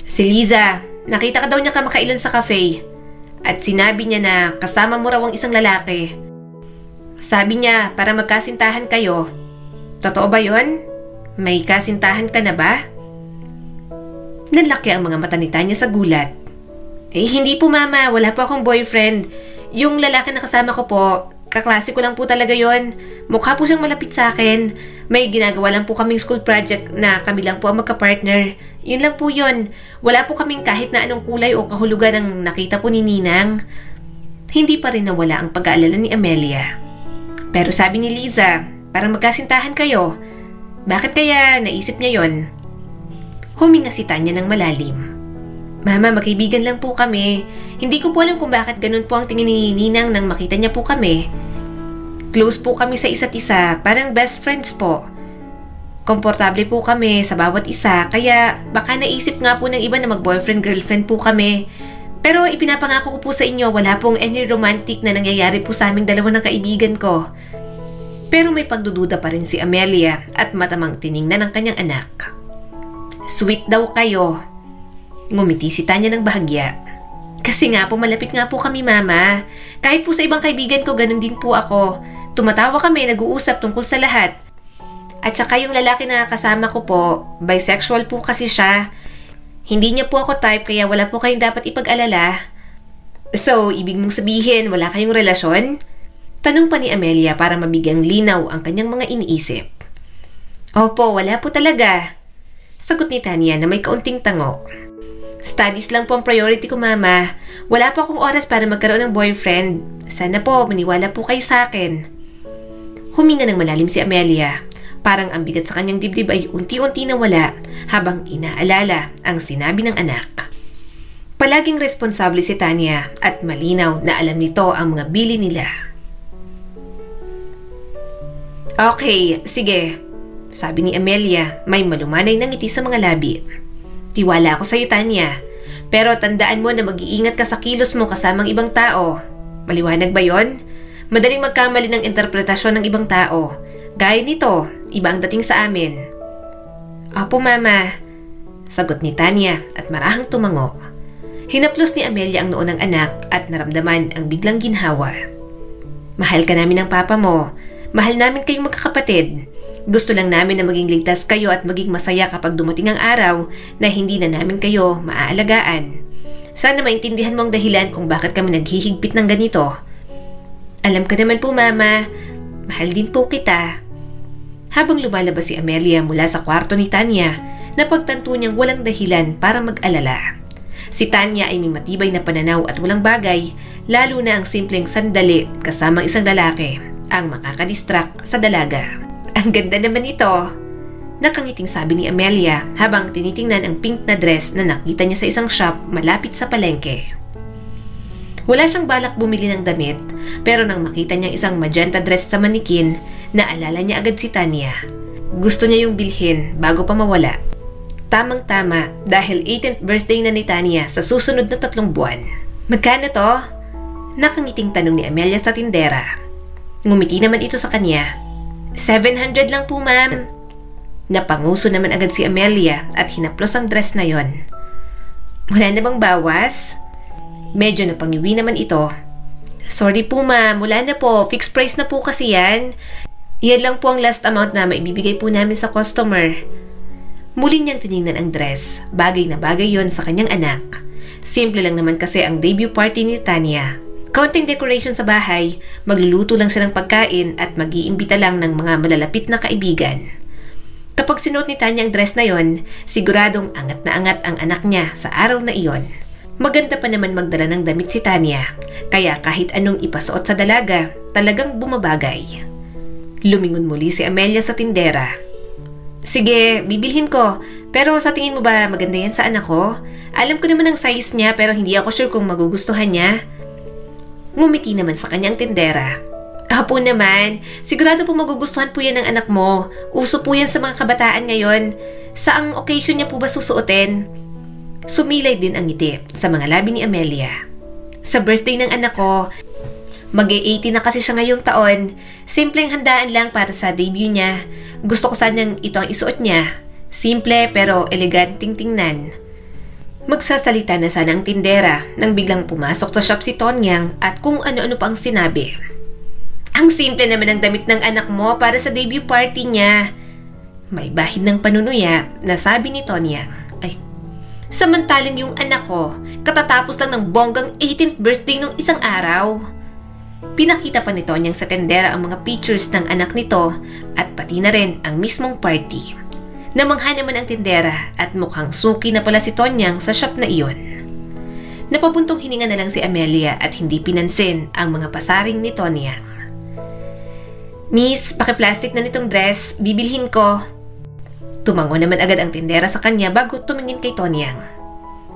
"Si Liza, nakita ka daw niya kamakailan sa cafe at sinabi niya na kasama mo raw ang isang lalaki. Sabi niya para magkasintahan kayo. Totoo ba yun? May kasintahan ka na ba?" Nanlaki ang mga mata ni Tanya sa gulat. Hindi po Mama, wala po akong boyfriend. Yung lalaki na kasama ko po, kaklase ko lang po talaga yon. Mukha po siyang malapit sa akin. May ginagawa lang po kaming school project na kami lang po ang magka-partner. Yun lang po yun. Wala po kaming kahit na anong kulay o kahulugan ang nakita po ni Ninang." Hindi pa rin nawala ang pag-aalala ni Amelia. "Pero sabi ni Liza, parang magkasintahan kayo. Bakit kaya naisip niya yon?" Huminga si Tanya ng malalim. "Mama, magkaibigan lang po kami. Hindi ko po alam kung bakit ganun po ang tingin ni Ninang nang makita niya po kami. Close po kami sa isa't isa, parang best friends po. Komportable po kami sa bawat isa, kaya baka naisip nga po ng iba na mag-boyfriend-girlfriend po kami. Pero ipinapangako ko po sa inyo, wala pong any romantic na nangyayari po sa aming dalawa ng kaibigan ko." Pero may pagdududa pa rin si Amelia at matamang tiningnan ng kanyang anak. "Sweet daw kayo." Ngumiti si Tanya ng bahagya. "Kasi nga po malapit nga po kami, Mama. Kahit po sa ibang kaibigan ko ganun din po ako. Tumatawa kami, nag-uusap tungkol sa lahat. At saka yung lalaki na kasama ko po, bisexual po kasi siya. Hindi niya po ako type kaya wala po kayong dapat ipag-alala." "So, ibig mong sabihin wala kayong relasyon?" Tanong pa ni Amelia para mabigyang linaw ang kanyang mga iniisip. "Opo, wala po talaga." Sagot ni Tanya na may kaunting tango. "Studies lang po ang priority ko, Mama. Wala po akong oras para magkaroon ng boyfriend. Sana po maniwala po kayo sa akin." Huminga ng malalim si Amelia. Parang ang bigat sa kanyang dibdib ay unti-unti nawala habang inaalala ang sinabi ng anak. Palaging responsable si Tanya at malinaw na alam nito ang mga bili nila. "Okay, sige," sabi ni Amelia, may malumanay na ngiti sa mga labi. "Tiwala ako sa iyo, Tanya. Pero tandaan mo na mag-iingat ka sa kilos mo kasamang ibang tao. Maliwanag ba yon? Madaling magkamali ng interpretasyon ng ibang tao. Gaya nito, iba ang dating sa amin." "Opo, Mama," sagot ni Tanya at marahang tumango. Hinaplos ni Amelia ang noo ng anak at naramdaman ang biglang ginhawa. "Mahal ka namin ng papa mo. Mahal namin kayong magkakapatid. Gusto lang namin na maging ligtas kayo at maging masaya kapag dumating ang araw na hindi na namin kayo maaalagaan. Sana maintindihan mo ang dahilan kung bakit kami naghihigpit ng ganito. Alam ko naman po, Mama. Mahal din po kita. Habang lumalabas si Amelia mula sa kwarto ni Tanya, napagtanto niyang walang dahilan para mag-alala. Si Tanya ay may matibay na pananaw at walang bagay, lalo na ang simpleng sandali kasamang isang lalaki ang makakadistract sa dalaga. Ang ganda naman ito. Nakangiting sabi ni Amelia habang tinitingnan ang pink na dress na nakita niya sa isang shop malapit sa palengke. Wala siyang balak bumili ng damit, pero nang makita niya isang magenta dress sa manikin, naalala niya agad si Tanya. Gusto niya yung bilhin bago pa mawala. Tamang-tama dahil 18th birthday na ni Tanya sa susunod na 3 buwan. Magkano to? Nakangiting tanong ni Amelia sa tindera. Ngumiti naman ito sa kanya. 700 lang po, ma'am. Napanguso naman agad si Amelia at hinaplos ang dress na yon. Wala na bang bawas? Medyo napangiwi naman ito. Sorry po, ma'am. Wala na po. Fixed price na po kasi yan. Yan lang po ang last amount na maibibigay po namin sa customer. Muli niyang tinignan ang dress. Bagay na bagay yon sa kanyang anak. Simple lang naman kasi ang debut party ni Tanya. Kaunting decoration sa bahay, magluluto lang siya ng pagkain at mag-iimbita lang ng mga malalapit na kaibigan. Kapag sinuot ni Tanya ang dress na yon, siguradong angat na angat ang anak niya sa araw na iyon. Maganda pa naman magdala ng damit si Tanya, kaya kahit anong ipasuot sa dalaga, talagang bumabagay. Lumingon muli si Amelia sa tindera. Sige, bibilhin ko. Pero sa tingin mo ba maganda yan sa anak ko? Alam ko naman ang size niya pero hindi ako sure kung magugustuhan niya. Ngumiti naman sa kanyang tindera. Apo naman, sigurado po magugustuhan po yan ng anak mo. Uso po yan sa mga kabataan ngayon. Saang occasion niya po ba susuotin? Sumilay din ang ngiti sa mga labi ni Amelia. Sa birthday ng anak ko, mag-e-18 na kasi siya ngayong taon. Simpleng handaan lang para sa debut niya. Gusto ko sanang ito ang isuot niya. Simple pero eleganting tingnan. Magsasalita na sana ang tindera nang biglang pumasok sa shop si Tonyang at kung ano-ano pang sinabi. Ang simple naman ang damit ng anak mo para sa debut party niya. May bahid ng panunuya na sabi ni Tonyang. Ay, samantalang yung anak ko, katatapos lang ng bonggang 18th birthday nung isang araw. Pinakita pa ni Tonyang sa tendera ang mga pictures ng anak nito at pati na rin ang mismong party. Namangha naman ang tindera at mukhang suki na pala si Tonyang sa shop na iyon. Napabuntong hininga na lang si Amelia at hindi pinansin ang mga pasaring ni Tonyang. Miss, paki-plastic na nitong dress, bibilhin ko. Tumango naman agad ang tindera sa kanya bago tumingin kay Tonyang.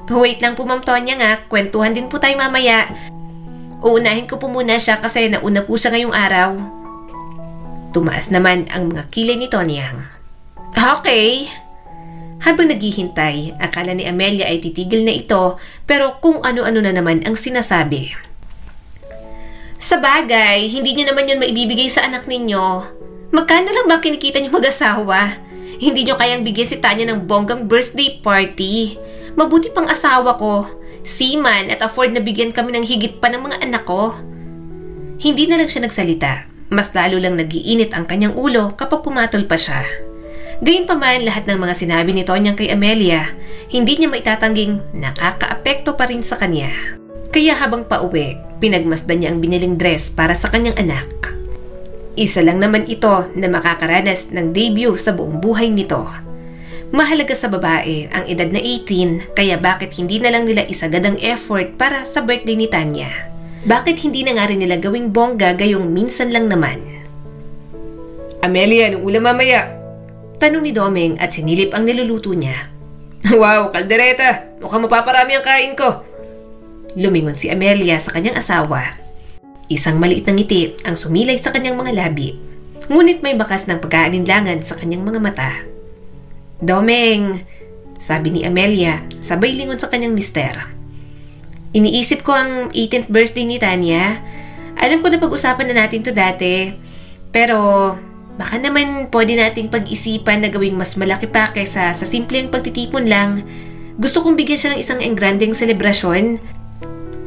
Wait lang po, Ma'am Tonyang kwentuhan din po tayo mamaya. Uunahin ko po muna siya kasi nauna po siya ngayong araw. Tumaas naman ang mga kilay ni Tonyang. Okay. Habang naghihintay, akala ni Amelia ay titigil na ito pero kung ano-ano na naman ang sinasabi. Sa bagay, hindi nyo naman yun maibibigay sa anak ninyo. Magkano lang ba kinikita nyo mag-asawa? Hindi nyo kayang bigyan si Tanya ng bonggang birthday party. Mabuti pang asawa ko. Seaman at afford na bigyan kami ng higit pa ng mga anak ko. Hindi na lang siya nagsalita. Mas lalo lang nagiinit ang kanyang ulo kapag pumatol pa siya. Gayunpaman lahat ng mga sinabi ni Tonyang kay Amelia, hindi niya maitatangging nakakaapekto pa rin sa kanya. Kaya habang pauwi, pinagmasdan niya ang biniling dress para sa kanyang anak. Isa lang naman ito na makakaranas ng debut sa buong buhay nito. Mahalaga sa babae ang edad na 18, kaya bakit hindi na lang nila isagad ang effort para sa birthday ni Tanya? Bakit hindi na nga rin nila gawing bongga gayong minsan lang naman? Amelia, anong ulam mamaya? Tanong ni Domeng at sinilip ang niluluto niya. Wow, kaldereta! Mukhang mapaparami ang kain ko. Lumingon si Amelia sa kanyang asawa. Isang maliit na ngiti ang sumilay sa kanyang mga labi. Ngunit may bakas ng pag-aalinlangan sa kanyang mga mata. Domeng, sabi ni Amelia, sabay lingon sa kanyang mister. Iniisip ko ang 18th birthday ni Tanya. Alam ko na pag-usapan na natin to dati. Pero baka naman pwede nating pag-isipan na gawing mas malaki pa kaysa sa simpleng pagtitipon lang. Gusto kong bigyan siya ng isang engrandeng selebrasyon.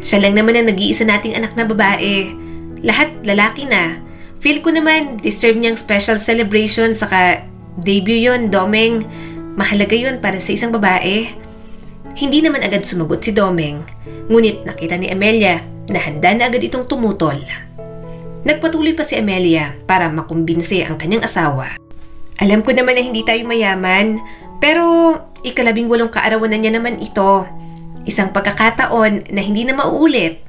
Siya lang naman ang nag-iisa nating anak na babae. Lahat lalaki na. Feel ko naman deserve niyang special celebration saka debut yon, Domeng. Mahalaga yon para sa isang babae. Hindi naman agad sumagot si Domeng, ngunit nakita ni Amelia na handa na agad itong tumutol. Nagpatuloy pa si Amelia para makumbinse ang kanyang asawa. Alam ko naman na hindi tayo mayaman, pero 18 kaarawan na niya naman ito. Isang pagkakataon na hindi na mauulit.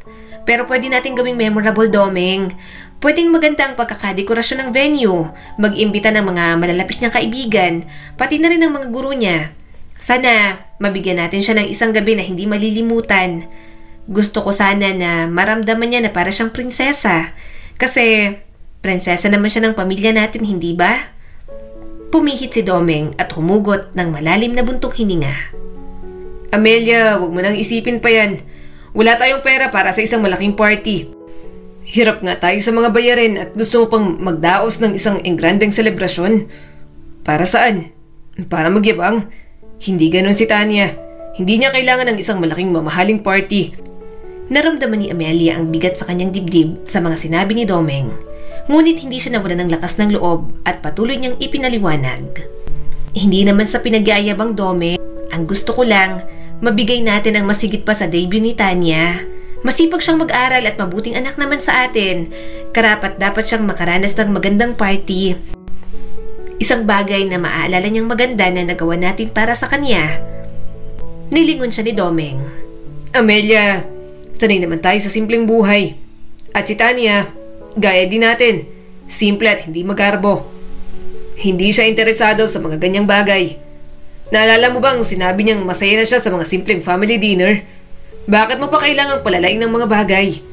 Pero pwede natin gawing memorable, Domeng. Pwedeng maganda ang pagkakadekorasyon ng venue, mag-imbita ng mga malalapit niyang kaibigan, pati na rin ang mga guro niya. Sana mabigyan natin siya ng isang gabi na hindi malilimutan. Gusto ko sana na maramdaman niya na para siyang prinsesa. Kasi prinsesa naman siya ng pamilya natin, hindi ba? Pumihit si Domeng at humugot ng malalim na buntong hininga. Amelia, wag mo nang isipin pa yan. Wala tayong pera para sa isang malaking party. Hirap nga tayo sa mga bayarin at gusto mo pang magdaos ng isang engrandeng selebrasyon. Para saan? Para magyabang? Hindi ganon si Tanya. Hindi niya kailangan ng isang malaking mamahaling party. Naramdaman ni Amelia ang bigat sa kanyang dibdib sa mga sinabi ni Domeng. Ngunit hindi siya nawala ng lakas ng loob at patuloy niyang ipinaliwanag. Hindi naman sa pinagyayabang, Domeng. Ang gusto ko lang, mabigay natin ang masigit pa sa debut ni Tanya. Masipag siyang mag-aral at mabuting anak naman sa atin. Karapat dapat siyang makaranas ng magandang party. Isang bagay na maaalala niyang maganda na nagawa natin para sa kanya. Nilingon siya ni Domeng. Amelia, sanay naman tayo sa simpleng buhay. At si Tanya, gaya din natin. Simple at hindi magarbo. Hindi siya interesado sa mga ganyang bagay. Naalala mo bang sinabi niyang masaya na siya sa mga simpleng family dinner? Bakit mo pa kailangang palalain ng mga bagay?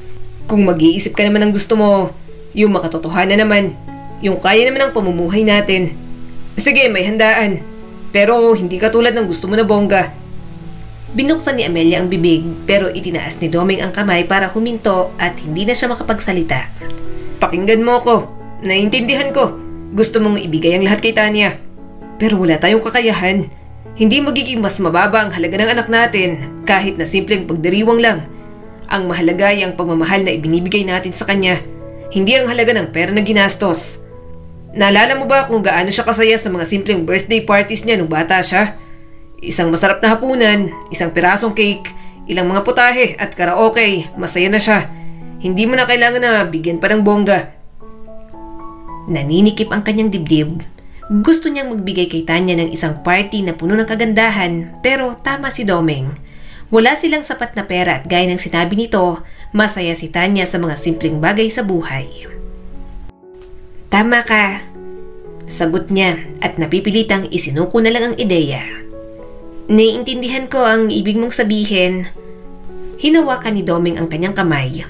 Kung mag-iisip ka naman ng gusto mo, yung makatotohanan naman, yung kaya naman ng pamumuhay natin. Sige, may handaan. Pero hindi katulad ng gusto mo na bongga. Binuksan ni Amelia ang bibig pero itinaas ni Domeng ang kamay para huminto at hindi na siya makapagsalita. Pakinggan mo ko. Naiintindihan ko. Gusto mong ibigay ang lahat kay Tanya. Pero wala tayong kakayahan. Hindi magiging mas mababa ang halaga ng anak natin kahit na simpleng pagdiriwang lang. Ang mahalaga ay ang pagmamahal na ibinibigay natin sa kanya. Hindi ang halaga ng pera na ginastos. Naalala mo ba kung gaano siya kasaya sa mga simpleng birthday parties niya nung bata siya? Isang masarap na hapunan, isang pirasong cake, ilang mga putahe at karaoke, masaya na siya. Hindi mo na kailangan na bigyan pa ng bongga. Naninikip ang kanyang dibdib. Gusto niyang magbigay kay Tanya ng isang party na puno ng kagandahan, pero tama si Domeng. Wala silang sapat na pera at gaya ng sinabi nito, masaya si Tanya sa mga simpleng bagay sa buhay. Tama ka, sagot niya at napipilitang isinuko na lang ang ideya. Naiintindihan ko ang ibig mong sabihin. Hinawakan ni Domeng ang kanyang kamay.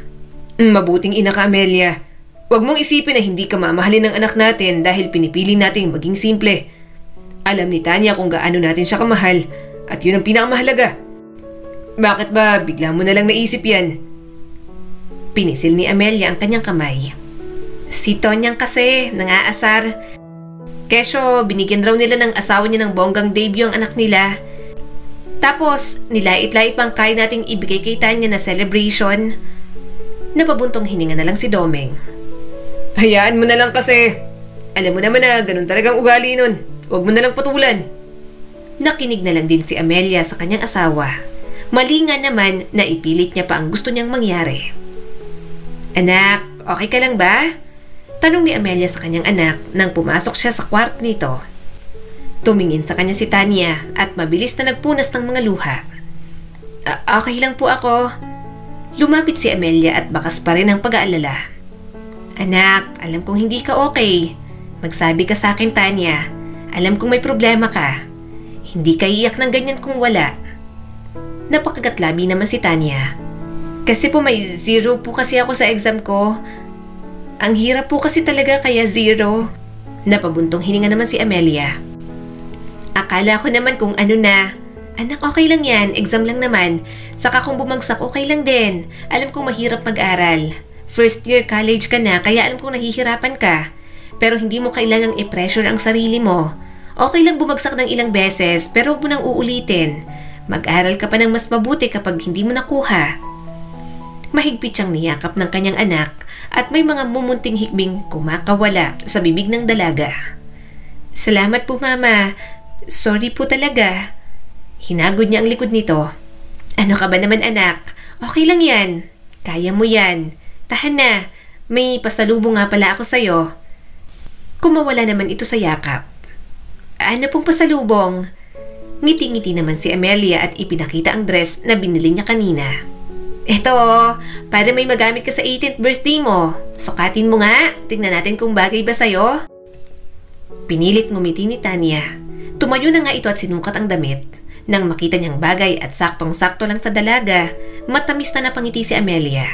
Mabuting ina ka, Amelia. Huwag mong isipin na hindi ka mamahalin ng anak natin dahil pinipili nating maging simple. Alam ni Tanya kung gaano natin siya kamahal at yun ang pinakamahalaga. Bakit ba bigla mo na lang naisip yan? Pinisil ni Amelia ang kanyang kamay. Si Tonyang kasi nangaasar. Kesyo binigyan raw nila ng asawa niya ng bonggang debut ang anak nila. Tapos nilait-lait pang kaya nating ibigay kay Tanya na celebration. Napabuntong hininga na lang si Domeng. Hayaan mo na lang kasi. Alam mo naman na ganun talagang ugali nun. Huwag mo na lang patulan. Nakinig na lang din si Amelia sa kanyang asawa. Mali nga naman na ipilit niya pa ang gusto niyang mangyari. Anak, okay ka lang ba? Tanong ni Amelia sa kanyang anak nang pumasok siya sa kwarto nito. Tumingin sa kanya si Tanya at mabilis na nagpunas ng mga luha. Okay lang po ako. Lumapit si Amelia at bakas pa rin ang pag-aalala. Anak, alam kong hindi ka okay. Magsabi ka sa akin, Tanya. Alam kong may problema ka. Hindi ka iyak ng ganyan kung wala. Napakagatlabi naman si Tanya. Kasi po may 0 po kasi ako sa exam ko. Ang hirap po kasi talaga kaya 0. Napabuntong hininga naman si Amelia. Akala ko naman kung ano na. Anak, okay lang yan. Exam lang naman. Saka kung bumagsak, okay lang din. Alam kong mahirap mag-aral. First year college ka na, kaya alam kong nahihirapan ka. Pero hindi mo kailangang i-pressure ang sarili mo. Okay lang bumagsak ng ilang beses, pero huwag mo nang uulitin. Mag-aral ka pa ng mas mabuti kapag hindi mo nakuha. Mahigpit siyang niyakap ng kanyang anak at may mga mumunting hikbing kumakawala sa bibig ng dalaga. Salamat po mama. Sorry po talaga. Hinagod niya ang likod nito. Ano ka ba naman anak? Okay lang yan. Kaya mo yan. Tahan na. May pasalubong nga pala ako sa'yo. Kumawala naman ito sa yakap. Ano pong pasalubong? Ngiti-ngiti naman si Amelia at ipinakita ang dress na binili niya kanina. Eto, para may magamit ka sa 18th birthday mo. Sukatin mo nga. Tignan natin kung bagay ba sa'yo. Pinilit ngumiti ni Tanya. Tumayo na nga ito at sinukat ang damit. Nang makita niyang bagay at saktong-sakto lang sa dalaga, matamis na napangiti si Amelia.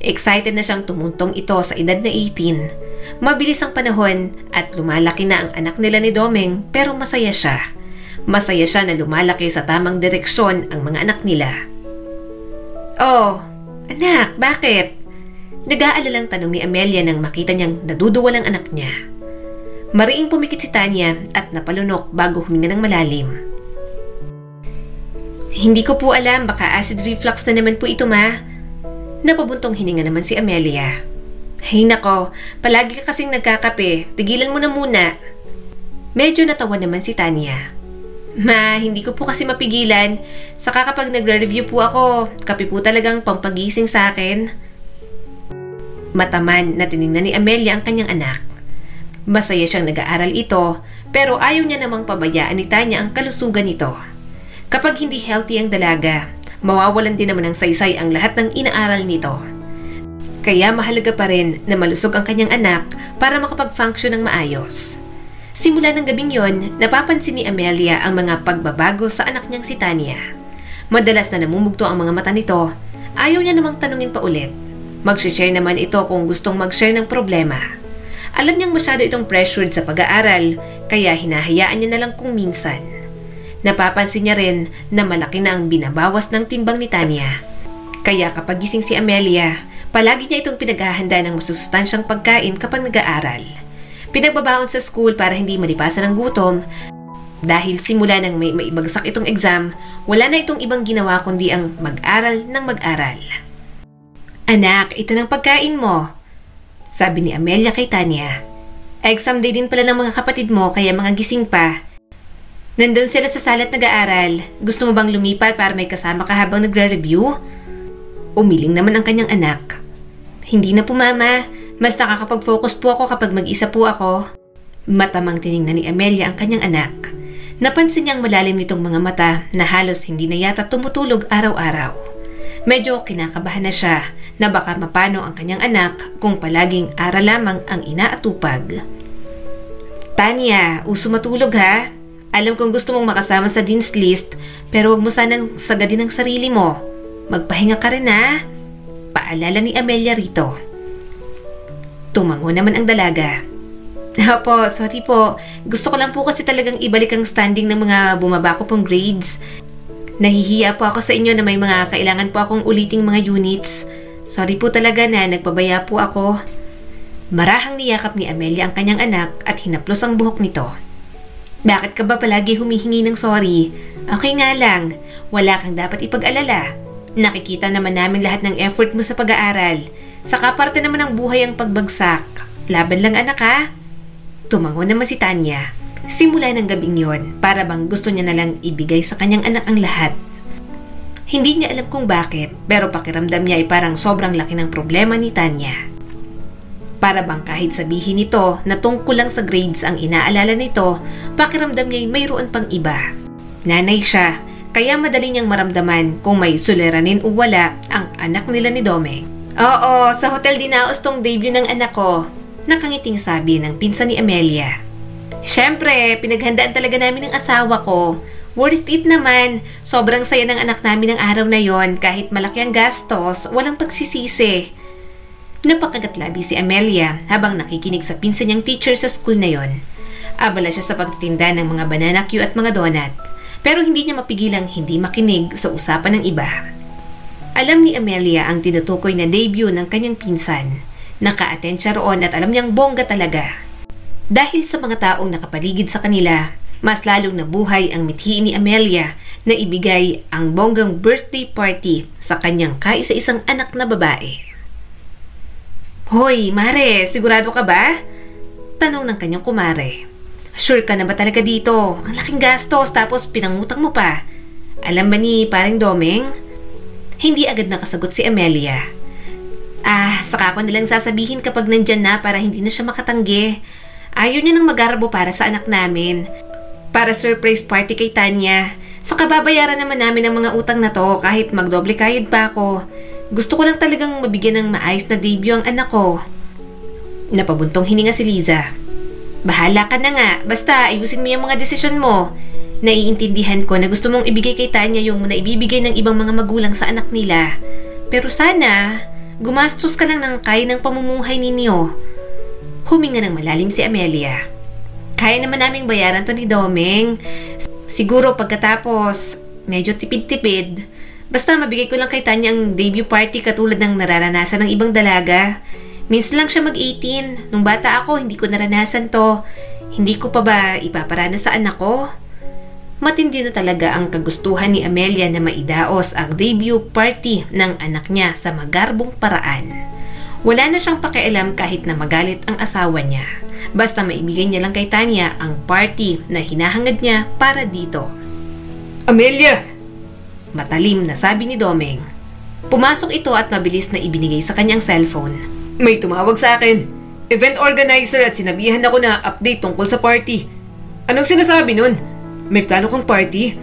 Excited na siyang tumuntong ito sa edad na 18. Mabilis ang panahon at lumalaki na ang anak nila ni Domeng pero masaya siya. Masaya siya na lumalaki sa tamang direksyon ang mga anak nila. Oh, anak, bakit? Nag-aalalang tanong ni Amelia nang makita niyang naduduwal ang anak niya. Mariing pumikit si Tanya at napalunok bago huminga ng malalim. Hindi ko po alam, baka acid reflux na naman po ito ma. Napabuntong hininga naman si Amelia. Hay nako, palagi ka kasing nagkakape, tigilan mo na muna. Medyo natawa naman si Tanya. Ma, hindi ko po kasi mapigilan. Saka kapag nagre-review po ako, kape po talagang pampagising sa akin. Mataman na tinignan ni Amelia ang kanyang anak. Masaya siyang nag-aaral ito, pero ayaw niya namang pabayaan ni Tanya ang kalusugan nito. Kapag hindi healthy ang dalaga, mawawalan din naman ng saysay ang lahat ng inaaral nito. Kaya mahalaga pa rin na malusog ang kanyang anak para makapag-function ng maayos. Simula ng gabing yon, napapansin ni Amelia ang mga pagbabago sa anak niyang si Tanya. Madalas na namumugto ang mga mata nito. Ayaw niya namang tanungin pa ulit. Mag-share naman ito kung gustong mag-share ng problema. Alam niyang masyado itong pressured sa pag-aaral, kaya hinahayaan niya na lang kung minsan. Napapansin niya rin na malaki na ang binabawas ng timbang ni Tanya. Kaya kapag gising si Amelia, palagi niya itong pinaghahanda ng masusustansyang pagkain kapag nag-aaral. Pinagbabaon sa school para hindi malipasan ng gutom. Dahil simula nang may maibagsak itong exam, wala na itong ibang ginawa kundi ang mag-aral ng mag-aral. Anak, ito ng pagkain mo, sabi ni Amelia kay Tanya. Exam day din pala ng mga kapatid mo kaya mga gising pa. Nandun sila sa salat nag-aaral. Gusto mo bang lumipat para may kasama ka habang nagre-review? Umiling naman ang kanyang anak. Hindi na po mama. Mas nakakapag-focus po ako kapag mag-isa po ako. Matamang tiningnan ni Amelia ang kanyang anak. Napansin niyang malalim nitong mga mata na halos hindi na yata tumutulog araw-araw. Medyo kinakabahan na siya na baka mapano ang kanyang anak kung palaging aral lamang ang inaatupag. Tanya, uso matulog ha? Alam kong gusto mong makasama sa dean's list pero wag mo sanang sagadin ang sarili mo. Magpahinga ka rin ha? Paalala ni Amelia rito. Tumango naman ang dalaga. Opo, sorry po. Gusto ko lang po kasi talagang ibalik ang standing ng mga bumaba ko pong grades. Nahihiya po ako sa inyo na may mga kailangan po akong uliting mga units. Sorry po talaga na nagpabaya po ako. Marahang niyakap ni Amelia ang kanyang anak at hinaplos ang buhok nito. Bakit ka ba palagi humihingi ng sorry? Okay nga lang, wala kang dapat ipag-alala. Nakikita naman namin lahat ng effort mo sa pag-aaral. Saka parte naman ng buhay ang pagbagsak. Laban lang anak ha? Tumango naman si Tanya. Simula ng gabing yon, para bang gusto niya na lang ibigay sa kanyang anak ang lahat. Hindi niya alam kung bakit, pero pakiramdam niya ay parang sobrang laki ng problema ni Tanya. Para bang kahit sabihin nito na tungkol lang sa grades ang inaalala nito, pakiramdam niya ay mayroon pang iba. Nanay siya, kaya madali niyang maramdaman kung may suliranin o wala ang anak nila ni Domeng. Oo, sa Hotel Dinaos tong debut ng anak ko, nakangiting sabi ng pinsan ni Amelia. Siyempre, pinaghandaan talaga namin ng asawa ko. Worth it naman. Sobrang saya ng anak namin ng araw na yon kahit malaki ang gastos, walang pagsisisi. Napakagatlabi si Amelia habang nakikinig sa pinsan niyang teacher sa school na yon. Abala siya sa pagtitinda ng mga banana cue at mga donut, pero hindi niya mapigilang hindi makinig sa usapan ng iba. Alam ni Amelia ang tinutukoy na debut ng kanyang pinsan. Naka-attend siya roon at alam niyang bongga talaga. Dahil sa mga taong nakapaligid sa kanila, Mas lalong nabuhay ang mithi ni Amelia na ibigay ang bonggang birthday party sa kanyang kaisa-isang anak na babae. "Hoy, Mare, sigurado ka ba?" tanong ng kanyang kumare. "Sure ka na ba talaga dito? Ang laking gastos tapos pinangutang mo pa." Alam ba ni paring Domeng? Hindi agad nakasagot si Amelia. Saka ko nilang sasabihin kapag nandyan na para hindi na siya makatanggi. Ayaw niya nang mag-arabo para sa anak namin. Para surprise party kay Tanya. Saka babayaran naman namin ang mga utang na to kahit magdoble kayod pa ako. Gusto ko lang talagang mabigyan ng maayos na debut ang anak ko. Napabuntong hininga si Liza. "Bahala ka na nga. Basta ayusin mo yung mga desisyon mo. Naiintindihan ko na gusto mong ibigay kay Tanya yung naibibigay ng ibang mga magulang sa anak nila. Pero sana, gumastos ka lang ng kaya ng pamumuhay ninyo." Huminga ng malalim si Amelia. "Kaya naman naming bayaran to ni Domeng. Siguro pagkatapos, medyo tipid-tipid. Basta mabigay ko lang kay Tanya ang debut party katulad ng nararanasan ng ibang dalaga. Minsan lang siya mag-18. Nung bata ako, hindi ko naranasan to. Hindi ko pa ba ipaparana sa anak ko?" Matindi na talaga ang kagustuhan ni Amelia na maidaos ang debut party ng anak niya sa magarbong paraan. Wala na siyang pakialam kahit na magalit ang asawa niya. Basta maibigay niya lang kay Tanya ang party na hinahangad niya para dito. "Amelia!" Matalim na sabi ni Domeng. Pumasok ito at mabilis na ibinigay sa kanyang cellphone. "May tumawag sa akin. Event organizer at sinabihan ako na update tungkol sa party. Anong sinasabi nun? May plano kang party?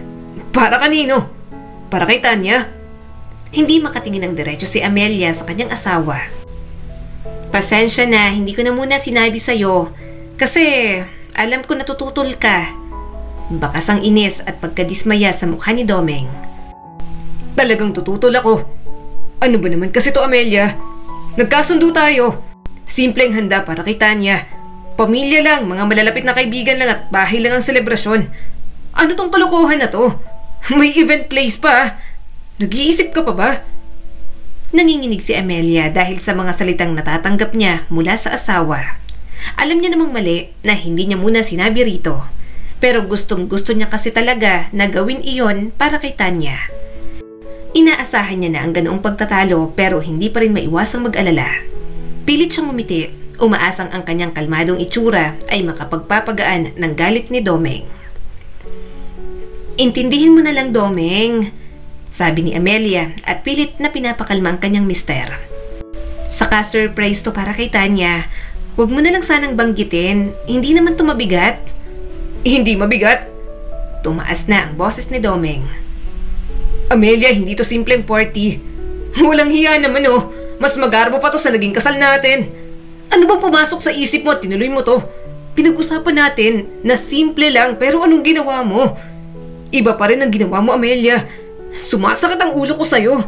Para kanino? Para kay Tanya?" Hindi makatingin ng diretso si Amelia sa kanyang asawa. "Pasensya na, hindi ko na muna sinabi sa'yo. Kasi alam ko natututol ka." Bakas ang inis at pagkadismaya sa mukha ni Domeng. "Talagang tututol ako. Ano ba naman kasi to, Amelia? Nagkasundo tayo. Simpleng handa para kay Tanya. Pamilya lang, mga malalapit na kaibigan lang at bahay lang ang selebrasyon. Ano tong kalokohan na to? May event place pa. Nag-iisip ka pa ba?" Nanginginig si Amelia dahil sa mga salitang natatanggap niya mula sa asawa. Alam niya namang mali na hindi niya muna sinabi rito. Pero gustong-gusto niya kasi talaga na gawin iyon para kay Tanya. Inaasahan niya na ang ganoong pagtatalo pero hindi pa rin maiwasang mag-alala. Pilit siyang umiti, umaasang ang kanyang kalmadong itsura ay makapagpapagaan ng galit ni Domeng. "Intindihin mo na lang, Domeng," sabi ni Amelia at pilit na pinapakalma ang kanyang mister. "Saka surprise to para kay Tanya. Huwag mo na lang sanang banggitin. Hindi naman to mabigat." "Hindi mabigat?" Tumaas na ang boses ni Domeng. "Amelia, hindi to simpleng party. Walang hiya naman oh. Mas magarbo pa to sa naging kasal natin. Ano bang pumasok sa isip mo at tinuloy mo to? Pinag-usapan natin na simple lang pero anong ginawa mo? Iba pa rin ang ginawa mo, Amelia. Sumasakit ang ulo ko sa'yo."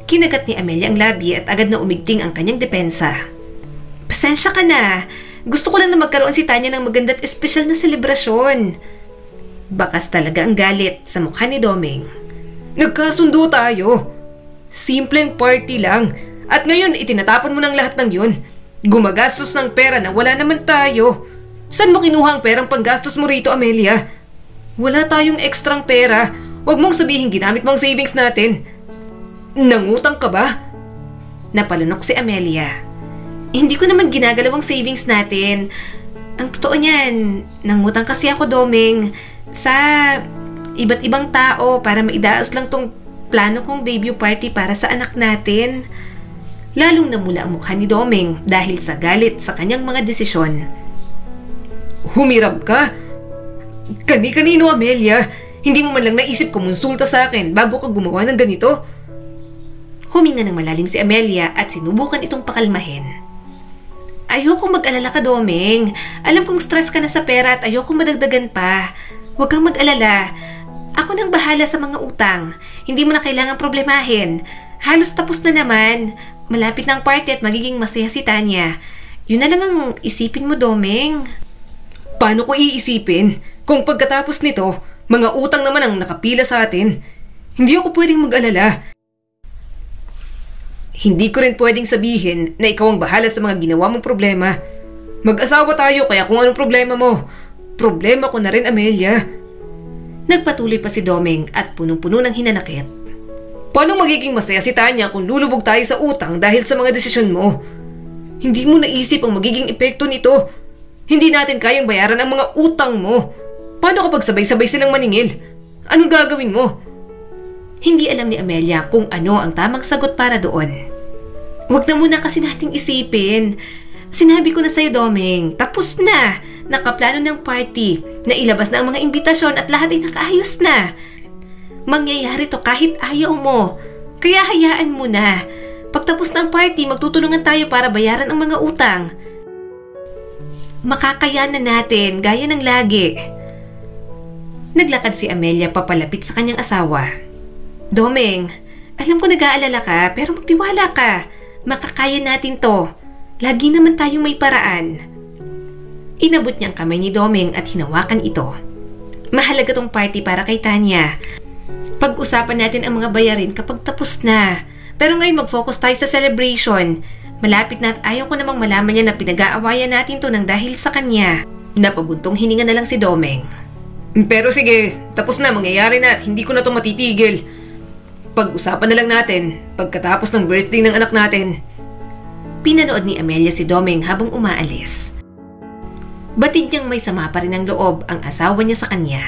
Kinagat ni Amelia ang labi at agad na umigting ang kanyang depensa. "Pasensya ka na. Gusto ko lang na magkaroon si Tanya ng maganda at espesyal na selebrasyon." Bakas talaga ang galit sa mukha ni Domeng. "Nagkasundo tayo. Simpleng party lang. At ngayon itinatapon mo ng lahat ng yun. Gumagastos ng pera na wala naman tayo. Saan mo kinuha ang perang panggastos mo rito, Amelia? Wala tayong ekstrang pera. Huwag mong sabihin ginamit mo ang savings natin. Nangutang ka ba?" Napalunok si Amelia. "Hindi ko naman ginagalaw ang savings natin. Ang totoo niyan, nangutang kasi ako, Domeng, sa iba't ibang tao para maidaos lang tong plano kong debut party para sa anak natin." Lalong namula ang mukha ni Domeng dahil sa galit sa kanyang mga desisyon. "Humiram ka? Kani-kanino, Amelia? Hindi mo man lang naisip kumonsulta sa akin bago ka gumawa ng ganito?" Huminga ng malalim si Amelia at sinubukan itong pakalmahin. "Ayokong mag-alala ka, Domeng. Alam kong stress ka na sa pera at ayokong madagdagan pa. Huwag kang mag-alala. Ako nang bahala sa mga utang. Hindi mo na kailangang problemahin. Halos tapos na naman. Malapit na ang party at magiging masaya si Tanya. Yun na lang ang isipin mo, Domeng." "Paano ko iisipin kung pagkatapos nito, mga utang naman ang nakapila sa atin? Hindi ako pwedeng mag-alala. Hindi ko rin pwedeng sabihin na ikaw ang bahala sa mga ginawa mong problema. Mag-asawa tayo kaya kung anong problema mo, Problema ko na rin, Amelia. Nagpatuloy pa si Domeng at punong-puno ng hinanakit. Paano magiging masaya si Tanya kung lulubog tayo sa utang dahil sa mga desisyon mo? Hindi mo naisip ang magiging epekto nito. Hindi natin kayang bayaran ang mga utang mo. Paano kapag sabay-sabay silang maningil? Anong gagawin mo? Hindi alam ni Amelia kung ano ang tamang sagot para doon. Huwag na muna kasi nating isipin. Sinabi ko na sa'yo, Domeng, tapos na. Nakaplano ng party, na ilabas na ang mga imbitasyon at lahat ay nakaayos na. Mangyayari to kahit ayaw mo. Kaya hayaan mo na. Pagtapos ng party, magtutulungan tayo para bayaran ang mga utang. Makakayanan natin, gaya ng lagi. Naglakad si Amelia papalapit sa kanyang asawa. Domeng, alam ko nag-aalala ka pero magtiwala ka. Makakaya natin to. Lagi naman tayong may paraan. Inabot niyang kamay ni Domeng at hinawakan ito. Mahalaga tong party para kay Tanya. Pag-usapan natin ang mga bayarin kapag tapos na. Pero ngayon mag-focus tayo sa celebration. Malapit na at ayaw ko namang malaman niya na pinag-aawayan natin to ng dahil sa kanya. Napabuntong hininga na lang si Domeng. Pero sige, tapos na, mangyayari na at hindi ko na to matitigil. Pag-usapan na lang natin pagkatapos ng birthday ng anak natin. Pinanood ni Amelia si Domeng habang umaalis. Batid niyang may sama pa rin ang loob ang asawa niya sa kanya.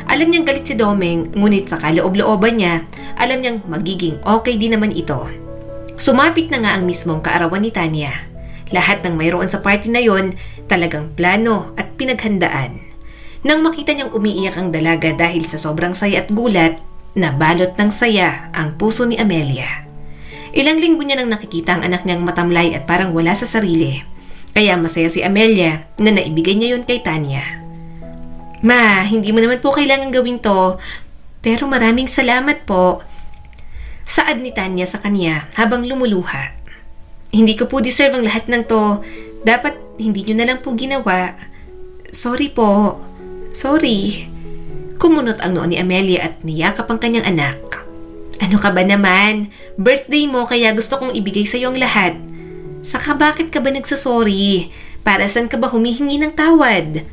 Alam niyang galit si Domeng, ngunit sa kaloob-looban niya, alam niyang magiging okay din naman ito. Sumapit na nga ang mismong kaarawan ni Tanya. Lahat ng mayroon sa party na yon talagang plano at pinaghandaan. Nang makita niyang umiiyak ang dalaga dahil sa sobrang saya at gulat, nabalot ng saya ang puso ni Amelia. Ilang linggo niya nang nakikita ang anak niyang matamlay at parang wala sa sarili. Kaya masaya si Amelia na naibigay niya yon kay Tanya. Ma, hindi mo naman po kailangan gawin to, pero maraming salamat po. Saad ni Tanya sa kanya habang lumuluha. Hindi ko po deserve ang lahat ng to. Dapat hindi nyo na lang po ginawa. Sorry po. Sorry. Kumunot ang noo ni Amelia at niyakap ang kanyang anak. Ano ka ba naman? Birthday mo kaya gusto kong ibigay sa iyo ang lahat. Saka bakit ka ba nagsasorry? Para saan ka ba humihingi ng tawad?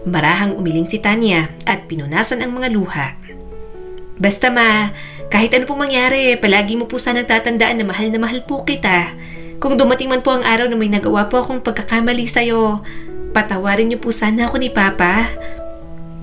Marahang umiling si Tanya at pinunasan ang mga luha. Basta ma, kahit ano pong mangyari, palagi mo po sana tatandaan na mahal po kita. Kung dumating man po ang araw na may nagawa po akong pagkakamali sa'yo, patawarin niyo po sana ako ni Papa.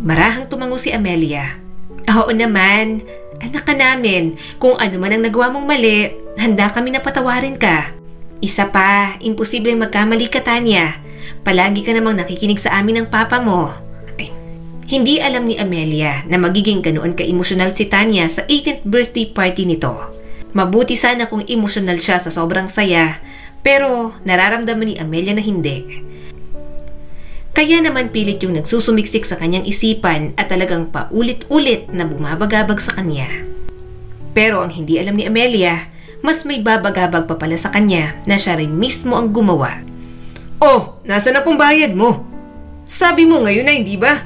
Marahang tumango si Amelia. Oo naman, anak ka namin. Kung ano man ang nagawa mong mali, handa kami na patawarin ka. Isa pa, imposibleng magkamali ka, Tanya. Palagi ka namang nakikinig sa amin ng papa mo. Ay, hindi alam ni Amelia na magiging ganoon ka-emosyonal si Tanya sa 18th birthday party nito. Mabuti sana kung emosyonal siya sa sobrang saya, pero nararamdaman ni Amelia na hindi. Kaya naman pilit yung nagsusumiksik sa kanyang isipan at talagang paulit-ulit na bumabagabag sa kanya. Pero ang hindi alam ni Amelia, mas may babagabag pa pala sa kanya na siya rin mismo ang gumawa. Oh, nasa na pong bayad mo? Sabi mo ngayon na hindi ba?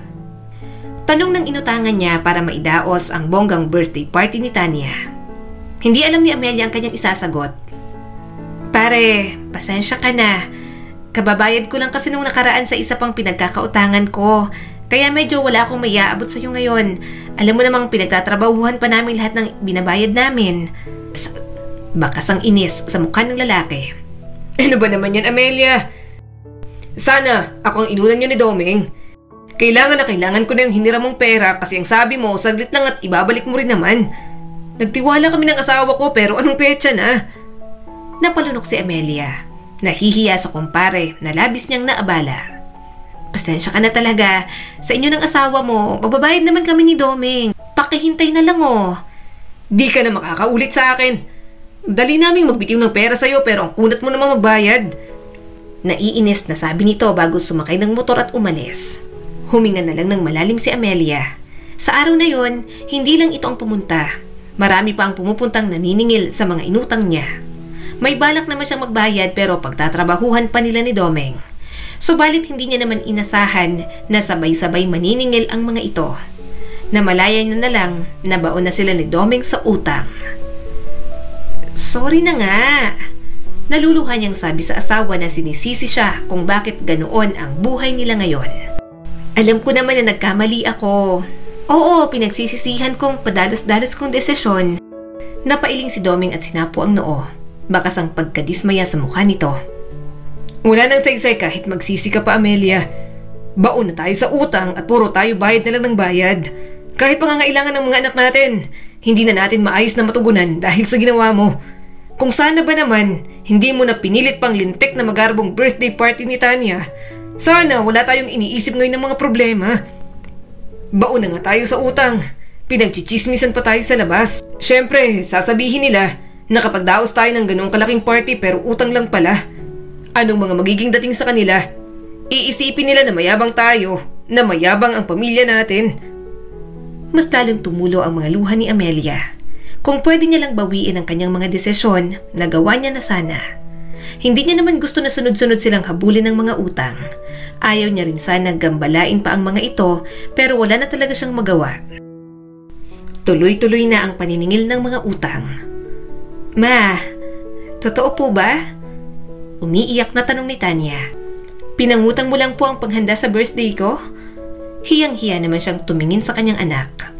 Tanong ng inutangan niya para maidaos ang bonggang birthday party ni Tanya. Hindi alam ni Amelia ang kanyang isasagot. Pare, pasensya ka na. Kababayad ko lang kasi nung nakaraan sa isa pang pinagkakautangan ko. Kaya medyo wala akong maiaabot sa'yo ngayon. Alam mo namang pinagtatrabahuhan pa namin lahat ng binabayad namin. Bakas ang inis sa mukha ng lalaki. Ano ba naman yan, Amelia? Sana ako ang inunan niyo ni Domeng. Kailangan na kailangan ko na yung hiniram mong pera kasi ang sabi mo, saglit lang at ibabalik mo rin naman. Nagtiwala kami ng asawa ko pero anong petsa na? Napalunok si Amelia. Nahihiya sa kumpare na labis niyang naabala. Pasensya ka na talaga. Sa inyo ng asawa mo, magbabayad naman kami ni Domeng. Pakihintay na lang oh. Di ka na makakaulit sa akin. Dali naming magbitiw ng pera sa'yo pero ang kunat mo namang magbayad. Naiinis na sabi nito bago sumakay ng motor at umalis. Huminga na lang ng malalim si Amelia. Sa araw na yon, hindi lang ito ang pumunta. Marami pa ang pumupuntang naniningil sa mga inutang niya. May balak naman siyang magbayad pero pagtatrabahuhan pa nila ni Domeng. Subalit hindi niya naman inasahan na sabay-sabay maniningil ang mga ito. Namalayan na lang na baon na sila ni Domeng sa utang. Sorry na nga. Naluluha niyang sabi sa asawa na sinisisi siya kung bakit ganoon ang buhay nila ngayon. Alam ko naman na nagkamali ako. Oo, pinagsisisihan kong padalos-dalos kong desisyon. Napailing si Doming at sinapo ang noo. Bakas ang pagkadismaya sa mukha nito. Wala nang saysay kahit magsisi ka pa, Amelia. Baon na tayo sa utang at puro tayo bayad na lang ng bayad. Kahit pangangailangan ng mga anak natin, hindi na natin maayos na matugunan dahil sa ginawa mo. Kung sana ba naman, hindi mo na pinilit pang lintik na magarbong birthday party ni Tanya. Sana wala tayong iniisip ngayon ng mga problema. Baon na nga tayo sa utang. Pinagchichismisan pa tayo sa labas. Siyempre, sasabihin nila na kapag daos tayo ng ganong kalaking party pero utang lang pala. Anong mga magiging dating sa kanila? Iisipin nila na mayabang tayo, na mayabang ang pamilya natin. Mas lalong tumulo ang mga luha ni Amelia. Kung pwede niya lang bawiin ang kanyang mga desisyon, nagawa niya na sana. Hindi niya naman gusto na sunod-sunod silang habulin ng mga utang. Ayaw niya rin sana gambalain pa ang mga ito, pero wala na talaga siyang magawa. Tuloy-tuloy na ang paniningil ng mga utang. Ma, totoo po ba? Umiiyak na tanong ni Tanya. Pinangutang mo lang po ang paghanda sa birthday ko? Hiyang-hiya naman siyang tumingin sa kanyang anak.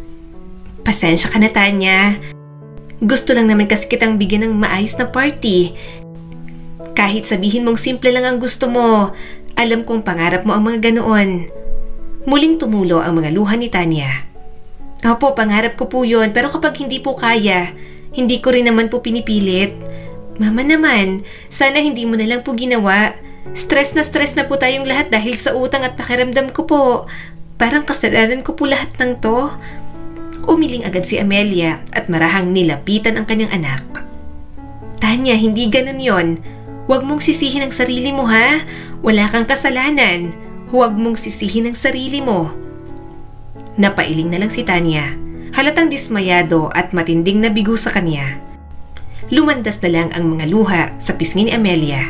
Pasensya ka na, Tanya. Gusto lang naman kasi kitang bigyan ng maayos na party. Kahit sabihin mong simple lang ang gusto mo, alam kong pangarap mo ang mga ganoon. Muling tumulo ang mga luha ni Tanya. Opo, pangarap ko po yun, pero kapag hindi po kaya, hindi ko rin naman po pinipilit. Mama naman, sana hindi mo na lang po ginawa. Stress na po tayong lahat dahil sa utang at pakiramdam ko po. Parang kasalanan ko po lahat ng to. Umiling agad si Amelia at marahang nilapitan ang kanyang anak. Tanya, hindi ganun yon. Huwag mong sisihin ang sarili mo, ha? Wala kang kasalanan. Huwag mong sisihin ang sarili mo. Napailing na lang si Tanya. Halatang dismayado at matinding nabigo sa kanya. Lumandas na lang ang mga luha sa pisngi ni Amelia.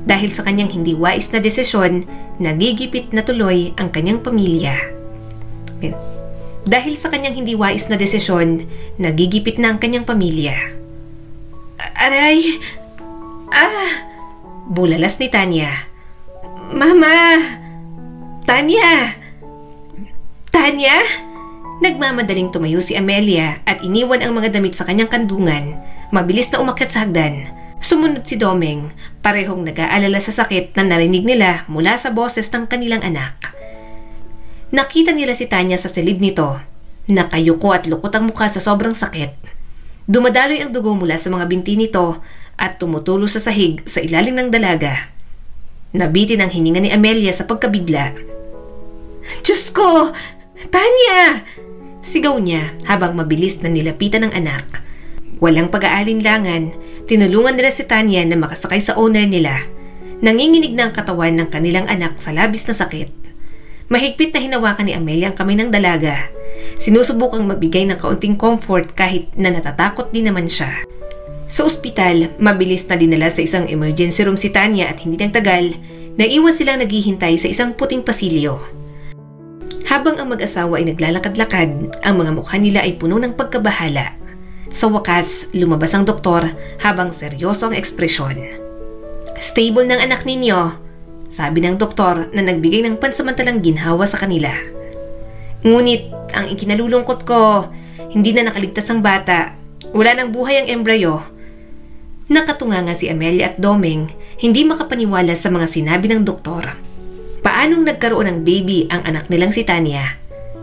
Dahil sa kanyang hindi wais na desisyon, nagigipit na tuloy ang kanyang pamilya. Dahil sa kanyang hindi wais na desisyon, nagigipit na ang kanyang pamilya. Aray! Bulalas ni Tanya. Mama! Tanya! Tanya? Nagmamadaling tumayo si Amelia at iniwan ang mga damit sa kanyang kandungan. Mabilis na umakyat sa hagdan. Sumunod si Domeng, parehong nag-aalala sa sakit na narinig nila mula sa boses ng kanilang anak. Nakita nila si Tanya sa silid nito. Nakayuko at lukot ang mukha sa sobrang sakit. Dumadaloy ang dugo mula sa mga binti nito at tumutulo sa sahig sa ilalim ng dalaga. Nabitin ang hininga ni Amelia sa pagkabigla. Diyos ko! Tanya! Sigaw niya habang mabilis na nilapitan ng anak. Walang pag-aalinlangan, tinulungan nila si Tanya na makasakay sa owner nila. Nanginginig na ang katawan ng kanilang anak sa labis na sakit. Mahigpit na hinawakan ni Amelia ang kamay ng dalaga. Sinusubukang mabigay ng kaunting comfort kahit na natatakot din naman siya. Sa ospital, mabilis na dinala sa isang emergency room si Tanya at hindi nagtagal, naiwan silang naghihintay sa isang puting pasilyo. Habang ang mag-asawa ay naglalakad-lakad, ang mga mukha nila ay puno ng pagkabahala. Sa wakas, lumabas ang doktor habang seryoso ang ekspresyon. Stable ng anak ninyo, sabi ng doktor na nagbigay ng pansamantalang ginhawa sa kanila. Ngunit, ang ikinalulungkot ko, hindi na nakaligtas ang bata. Wala nang buhay ang embryo. Nakatunganga si Amelia at Domeng, hindi makapaniwala sa mga sinabi ng doktor. Paanong nagkaroon ng baby ang anak nilang si Tanya?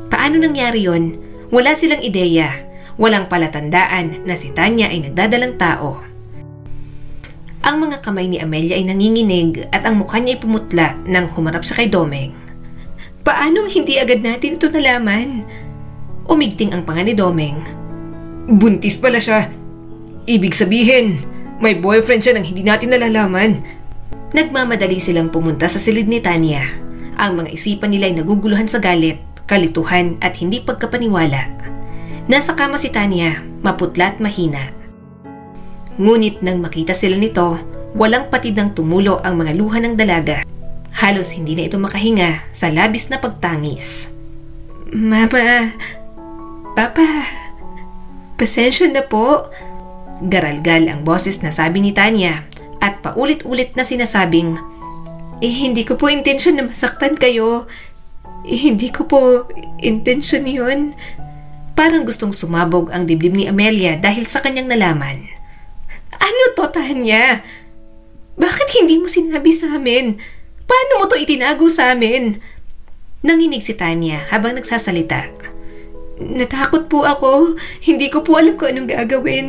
Paano nangyari yon? Wala silang ideya. Walang palatandaan na si Tanya ay nagdadalang tao. Ang mga kamay ni Amelia ay nanginginig at ang mukha niya ay pumutla nang humarap siya kay Domeng. Paanong hindi agad natin ito nalaman? Umigting ang panga ni Domeng. Buntis pala siya. Ibig sabihin, may boyfriend siya nang hindi natin nalalaman. Nagmamadali silang pumunta sa silid ni Tanya. Ang mga isipan nila ay naguguluhan sa galit, kalituhan at hindi pagkapaniwala. Nasa kama si Tanya, maputla at mahina. Ngunit nang makita sila nito, walang patid ng tumulo ang mga luha ng dalaga. Halos hindi na ito makahinga sa labis na pagtangis. Mama, Papa, pasensya na po. Garalgal ang boses na sabi ni Tanya at paulit-ulit na sinasabing, hindi ko po intensyon na masaktan kayo. Hindi ko po intensyon yun. Parang gustong sumabog ang dibdib ni Amelia dahil sa kanyang nalaman. Ano to, Tanya? Bakit hindi mo sinabi sa amin? Paano mo to itinago sa amin? Nanginig si Tanya habang nagsasalita. Natakot po ako. Hindi ko po alam kung anong gagawin.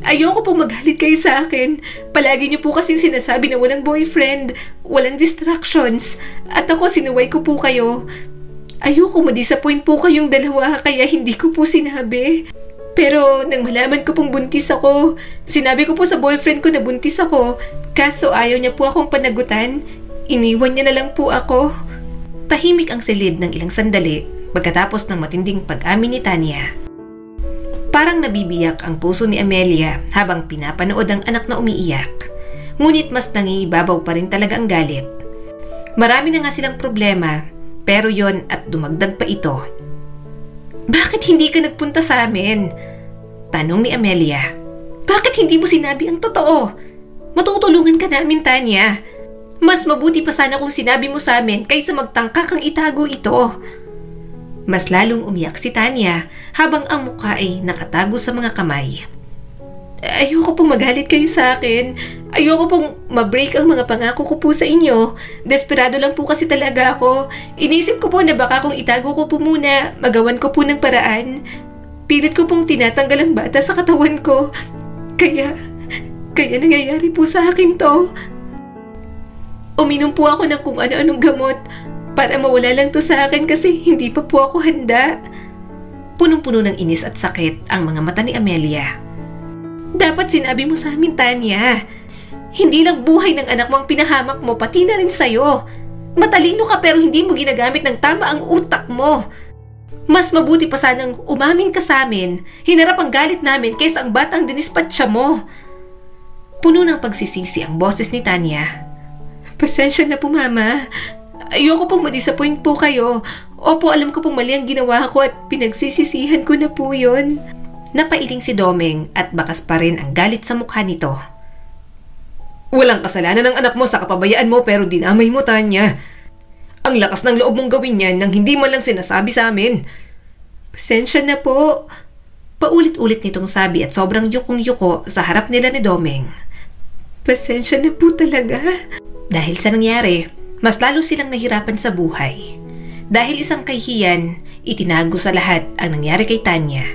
Ayoko pong magalit kayo sa akin. Palagi niyo po kasing sinasabi na walang boyfriend, walang distractions, at ako sinuway ko po kayo. Ayoko ma-disappoint po kayong dalawa kaya hindi ko po sinabi. Pero nang malaman ko pong buntis ako, sinabi ko po sa boyfriend ko na buntis ako, kaso ayaw niya po akong panagutan. Iniwan niya na lang po ako. Tahimik ang silid ng ilang sandali pagkatapos ng matinding pag-amin ni Tanya. Parang nabibiyak ang puso ni Amelia habang pinapanood ang anak na umiiyak. Ngunit mas nangingibabaw pa rin talaga ang galit. Marami na nga silang problema, pero yon at dumagdag pa ito. Bakit hindi ka nagpunta sa amin? Tanong ni Amelia. Bakit hindi mo sinabi ang totoo? Matutulungan ka namin, Tanya. Mas mabuti pa sana kung sinabi mo sa amin kaysa magtangka kang itago ito. Mas lalong umiyak si Tanya habang ang mukha ay nakatago sa mga kamay. Ayoko pong magalit kayo sa akin. Ayoko pong ma-break ang mga pangako ko po sa inyo. Desperado lang po kasi talaga ako. Inisip ko po na baka kung itago ko po muna, magawan ko po ng paraan. Pilit ko pong tinatanggal ang bata sa katawan ko. Kaya nangyayari po sa akin to. Uminom po ako ng kung ano-anong gamot para mawala lang to sa akin kasi hindi pa po ako handa. Punong-puno ng inis at sakit ang mga mata ni Amelia. Dapat sinabi mo sa amin, Tanya. Hindi lang buhay ng anak mo ang pinahamak mo, pati na rin sa'yo. Matalino ka pero hindi mo ginagamit ng tama ang utak mo. Mas mabuti pa sanang umamin ka sa amin, hinarap ang galit namin kaysa ang batang dinispatsa mo. Puno ng pagsisisi ang boses ni Tanya. Pasensya na po, Mama. Ayoko pong ma-disappoint po kayo. Opo, alam ko pong mali ang ginawa ko at pinagsisisihan ko na po yun. Napailing si Domeng at bakas pa rin ang galit sa mukha nito. Walang kasalanan ng anak mo sa kapabayaan mo pero dinamay mo, Tanya. Ang lakas ng loob mong gawin yan nang hindi man lang sinasabi sa amin. Pasensya na po. Paulit-ulit nitong sabi at sobrang yukong-yuko sa harap nila ni Domeng. Pasensya na po talaga. Dahil sa nangyari, mas lalo silang nahirapan sa buhay. Dahil isang kahihiyan, itinago sa lahat ang nangyari kay Tanya.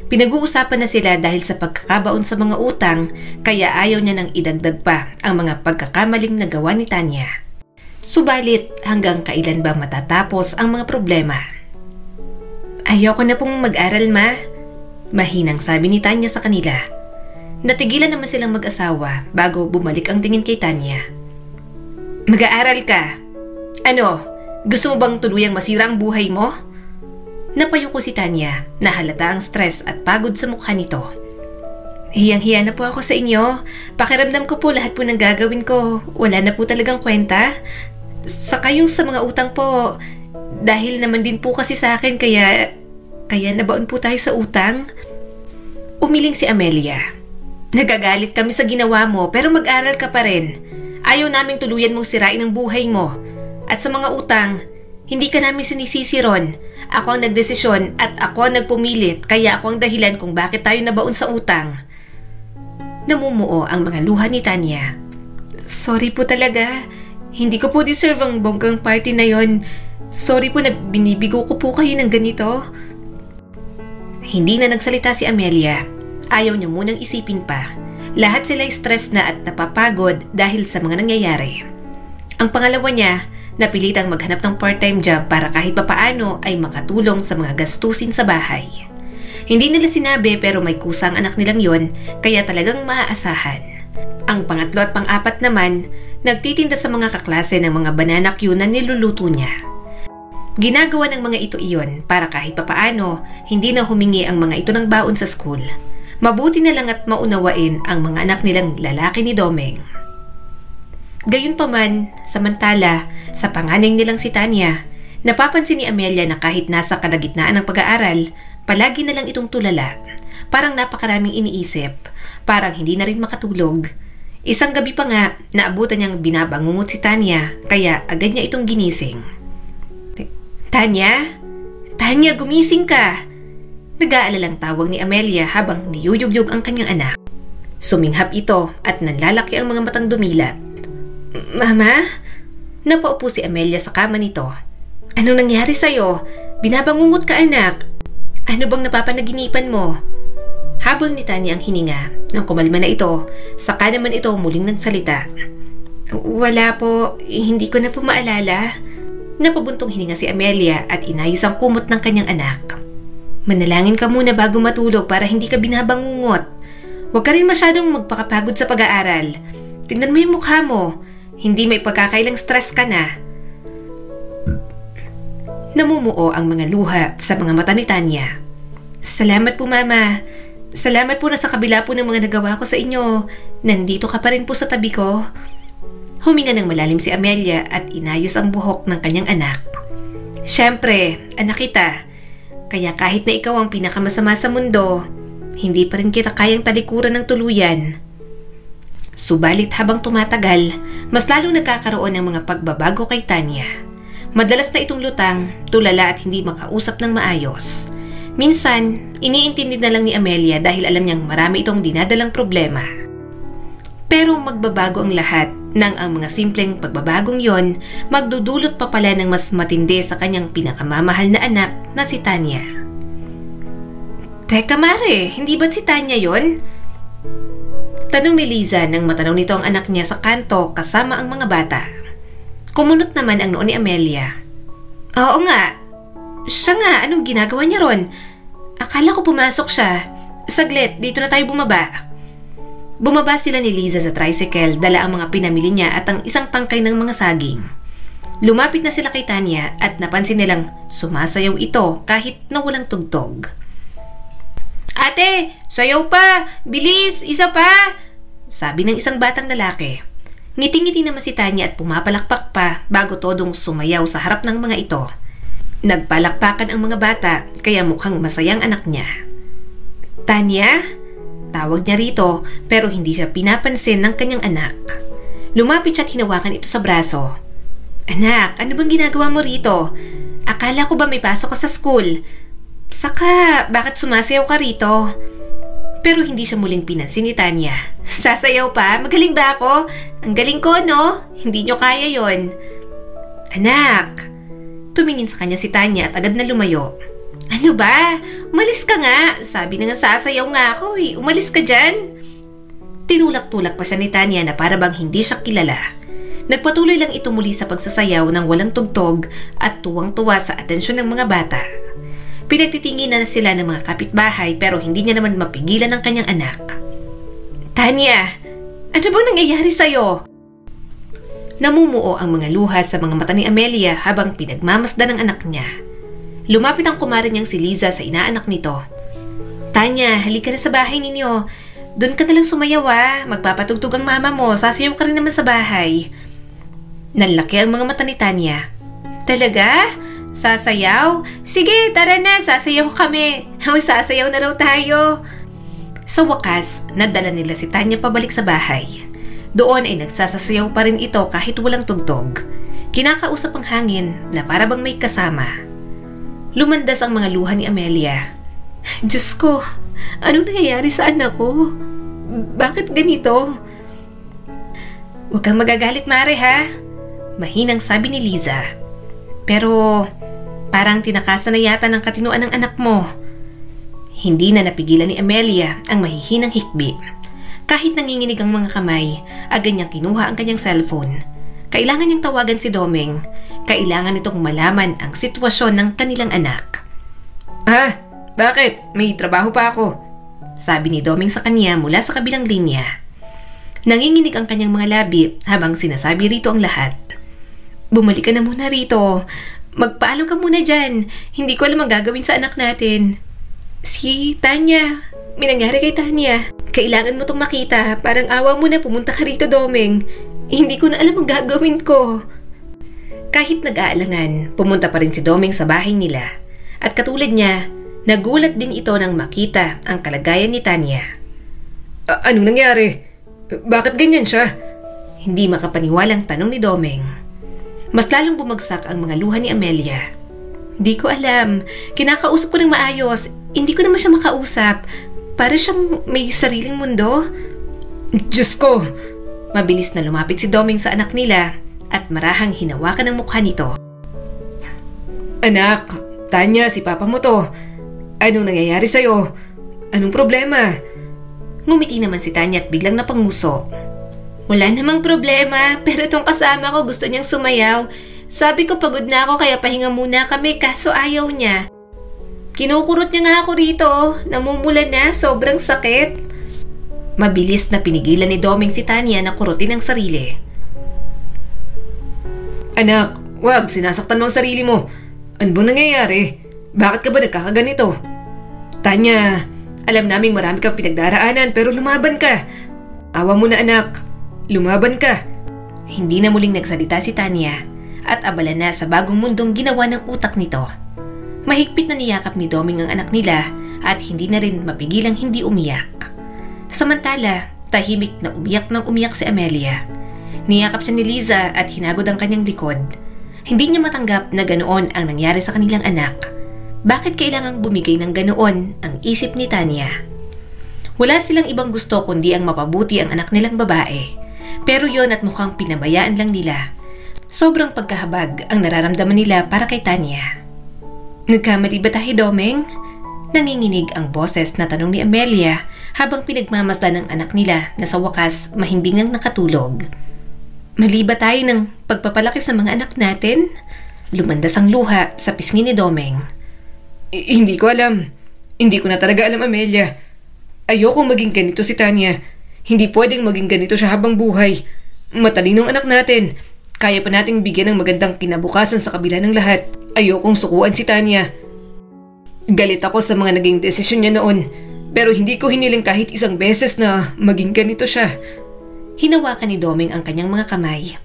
Pinag-uusapan na sila dahil sa pagkakabaon sa mga utang, kaya ayaw niya nang idagdag pa ang mga pagkakamaling nagawa ni Tanya. Subalit, hanggang kailan ba matatapos ang mga problema? Ayoko na pong mag-aral, Ma. Mahinang sabi ni Tanya sa kanila. Natigilan naman silang mag-asawa bago bumalik ang tingin kay Tanya. Mag-aaral ka? Ano? Gusto mo bang tuluyang masira ang buhay mo? Napayuko si Tanya na halata ang stress at pagod sa mukha nito. Hiyang-hiya na po ako sa inyo. Pakiramdam ko po lahat po ng gagawin ko. Wala na po talagang kwenta. Saka yung sa mga utang po, dahil naman din po kasi sa akin kaya nabaon po tayo sa utang. Umiling si Amelia. Nagagalit kami sa ginawa mo pero mag-aral ka pa rin. Ayaw naming tuluyan mong sirain ang buhay mo. At sa mga utang, hindi ka namin sinisisi ron. Ako ang nagdesisyon at ako ang nagpumilit kaya ako ang dahilan kung bakit tayo nabaon sa utang. Namumuo ang mga luha ni Tanya. Sorry po talaga. Hindi ko po deserve ang bonggang party na yon. Sorry po na binibigo ko po kayo ng ganito. Hindi na nagsalita si Amelia. Ayaw niya munang isipin pa. Lahat sila'y stress na at napapagod dahil sa mga nangyayari. Ang pangalawa niya, napilitang maghanap ng part-time job para kahit papaano ay makatulong sa mga gastusin sa bahay. Hindi nila sinabi pero may kusang anak nilang yon kaya talagang maaasahan. Ang pangatlo at pang-apat naman, nagtitinda sa mga kaklase ng mga banana Q na niluluto niya. Ginagawa ng mga ito iyon para kahit papaano hindi na humingi ang mga ito ng baon sa school. Mabuti na lang at maunawain ang mga anak nilang lalaki ni Domeng. Gayunpaman, samantala, sa panganay nilang si Tanya, napapansin ni Amelia na kahit nasa kalagitnaan ng pag-aaral, palagi na lang itong tulala. Parang napakaraming iniisip, parang hindi na rin makatulog. Isang gabi pa nga, naabutan niyang binabangungot si Tanya, kaya agad niya itong ginising. Tanya? Tanya, gumising ka! Nag-aalalang tawag ni Amelia habang niyuyugyug ang kanyang anak. Suminghap ito at nanlalaki ang mga matang dumilat. Mama? Napaupo si Amelia sa kama nito. Anong nangyari sa'yo? Binabangungot ka, anak. Ano bang napapanaginipan mo? Habol ni Tanya ang hininga. Nang kumalma na ito, saka naman ito muling nagsalita. Wala po, hindi ko na po maalala. Napabuntong hininga si Amelia at inayos ang kumot ng kanyang anak. Manalangin ka muna bago matulog para hindi ka binabangungot. Huwag ka rin masyadong magpakapagod sa pag-aaral. Tingnan mo yung mukha mo. Hindi may pagkakailang stress ka na. Namumuo ang mga luha sa mga mata ni Tanya. Salamat po, Mama. Salamat po na sa kabila po ng mga nagawa ko sa inyo. Nandito ka pa rin po sa tabi ko. Huminga ng malalim si Amelia at inayos ang buhok ng kanyang anak. Siyempre, anak kita. Kaya kahit na ikaw ang pinakamasama sa mundo, hindi pa rin kita kayang talikuran ng tuluyan. Subalit habang tumatagal, mas lalong nagkakaroon ng mga pagbabago kay Tanya. Madalas na itong lutang, tulala at hindi makausap ng maayos. Minsan, iniintindi na lang ni Amelia dahil alam niyang marami itong dinadalang problema. Pero magbabago ang lahat nang ang mga simpleng pagbabagong yon magdudulot pa pala ng mas matindi sa kanyang pinakamamahal na anak na si Tanya. Teka Mare, hindi ba't si Tanya yon? Tanong ni Liza nang matanong nito ang anak niya sa kanto kasama ang mga bata. Kumunot naman ang noo ni Amelia. Oo nga. Siya nga, anong ginagawa niya ron? Akala ko pumasok siya. Saglit, dito na tayo bumaba. Bumaba sila ni Liza sa tricycle, dala ang mga pinamili niya at ang isang tangkay ng mga saging. Lumapit na sila kay Tanya at napansin nilang sumasayaw ito kahit na walang tugtog. Ate, sayaw pa! Bilis! Isa pa! Sabi ng isang batang lalaki. Ngiti-ngiti naman si Tanya at pumapalakpak pa bago todong sumayaw sa harap ng mga ito. Nagpalakpakan ang mga bata kaya mukhang masayang anak niya. Tanya? Tawag niya rito pero hindi siya pinapansin ng kanyang anak. Lumapit siya at hinawakan ito sa braso. Anak, ano bang ginagawa mo rito? Akala ko ba may pasok ka sa school? Saka, bakit sumasayaw ka rito? Pero hindi siya muling pinansin ni Tanya. Sasayaw pa? Magaling ba ako? Ang galing ko, no? Hindi nyo kaya yon. Anak! Tumingin sa kanya si Tanya at agad na lumayo. Ano ba? Umalis ka nga. Sabi na nga sasayaw nga ako eh. Umalis ka dyan. Tinulak-tulak pa siya ni Tanya na para bang hindi siya kilala. Nagpatuloy lang ito muli sa pagsasayaw ng walang tugtog at tuwang-tuwa sa atensyon ng mga bata. Pinagtitingin na sila ng mga kapitbahay pero hindi niya naman mapigilan ang kanyang anak. Tanya, ano bang nangyayari sa'yo? Namumuo ang mga luha sa mga mata ni Amelia habang pinagmamasdan ng anak niya. Lumapit ang kumare niyang si Liza sa inaanak nito. Tanya, halika na sa bahay ninyo. Doon ka na lang sumayaw Magpapatugtog ang mama mo. Sasayaw ka rin naman sa bahay. Nanlaki ang mga mata ni Tanya. Talaga? Sasayaw? Sige, tara na. Sasayaw kami. Sasayaw na raw tayo. Sa wakas, nadala nila si Tanya pabalik sa bahay. Doon ay nagsasayaw pa rin ito kahit walang tugtog. Kinakausap ang hangin na para bang may kasama. Lumandas ang mga luha ni Amelia. Diyos ko, anong nangyayari sa anak ko? Bakit ganito? Huwag kang magagalit, Mare, ha? Mahinang sabi ni Liza. Pero parang tinakasan na yata ng katinoan ng anak mo. Hindi na napigilan ni Amelia ang mahihinang hikbi. Kahit nanginginig ang mga kamay, agad niyang kinuha ang kanyang cellphone. Kailangan niyang tawagan si Domeng. Kailangan nitong malaman ang sitwasyon ng kanilang anak. Bakit? May trabaho pa ako. Sabi ni Domeng sa kanya mula sa kabilang linya. Nanginginig ang kanyang mga labi habang sinasabi rito ang lahat. Bumalik ka na muna rito. Magpaalam ka muna dyan. Hindi ko alam ang gagawin sa anak natin. Si Tanya. May nangyari kay Tanya. Kailangan mo tong makita. Parang awa mo na pumunta ka rito, Domeng. Hindi ko na alam ang gagawin ko. Kahit nag-aalangan, pumunta pa rin si Domeng sa bahay nila. At katulad niya, nagulat din ito nang makita ang kalagayan ni Tanya. Anong nangyari? Bakit ganyan siya? Hindi makapaniwalang tanong ni Domeng. Mas lalong bumagsak ang mga luha ni Amelia. Di ko alam. Kinakausap ko ng maayos. Hindi ko naman siya makausap. Para siyang may sariling mundo. Diyos ko! Mabilis na lumapit si Doming sa anak nila at marahang hinawakan ang mukha nito. Anak, Tanya, si papa mo to. Anong nangyayari sa'yo? Anong problema? Ngumiti naman si Tanya at biglang napanguso. Wala namang problema, pero itong kasama ko gusto niyang sumayaw. Sabi ko pagod na ako kaya pahinga muna kami kaso ayaw niya. Kinukurot niya nga ako rito, namumula na, sobrang sakit. Mabilis na pinigilan ni Doming si Tanya na kurutin ang sarili. Anak, wag, sinasaktan mo ang sarili mo. Ano bang nangyayari? Bakit ka ba nagkakaganito? Tanya, alam naming marami kang pinagdaraanan pero lumaban ka. Awa mo na anak, lumaban ka. Hindi na muling nagsalita si Tanya at abala na sa bagong mundong ginawa ng utak nito. Mahigpit na niyakap ni Doming ang anak nila at hindi na rin mapigilang hindi umiyak. Samantala, tahimik na umiyak ng umiyak si Amelia. Niyakap siya ni Liza at hinagod ang kanyang likod. Hindi niya matanggap na ganoon ang nangyari sa kanilang anak. Bakit kailangang bumigay ng ganoon ang isip ni Tanya? Wala silang ibang gusto kundi ang mapabuti ang anak nilang babae. Pero yon at mukhang pinabayaan lang nila. Sobrang pagkahabag ang nararamdaman nila para kay Tanya. Nagkamali ba tayo, Domeng? Nanginginig ang boses na tanong ni Amelia habang pinagmamasdan ng anak nila na sa wakas mahimbingang nakatulog. Mali ba tayo ng pagpapalaki sa mga anak natin? Lumandas ang luha sa pisngi ni Domeng. Hindi ko alam. Hindi ko na talaga alam, Amelia. Ayokong maging ganito si Tanya. Hindi pwedeng maging ganito siya habang buhay. Matalinong anak natin. Kaya pa nating bigyan ng magandang kinabukasan sa kabila ng lahat. Ayokong sukuan si Tanya. Galit ako sa mga naging desisyon niya noon. Pero hindi ko hiniling kahit isang beses na maging ganito siya. Hinawakan ni Doming ang kanyang mga kamay.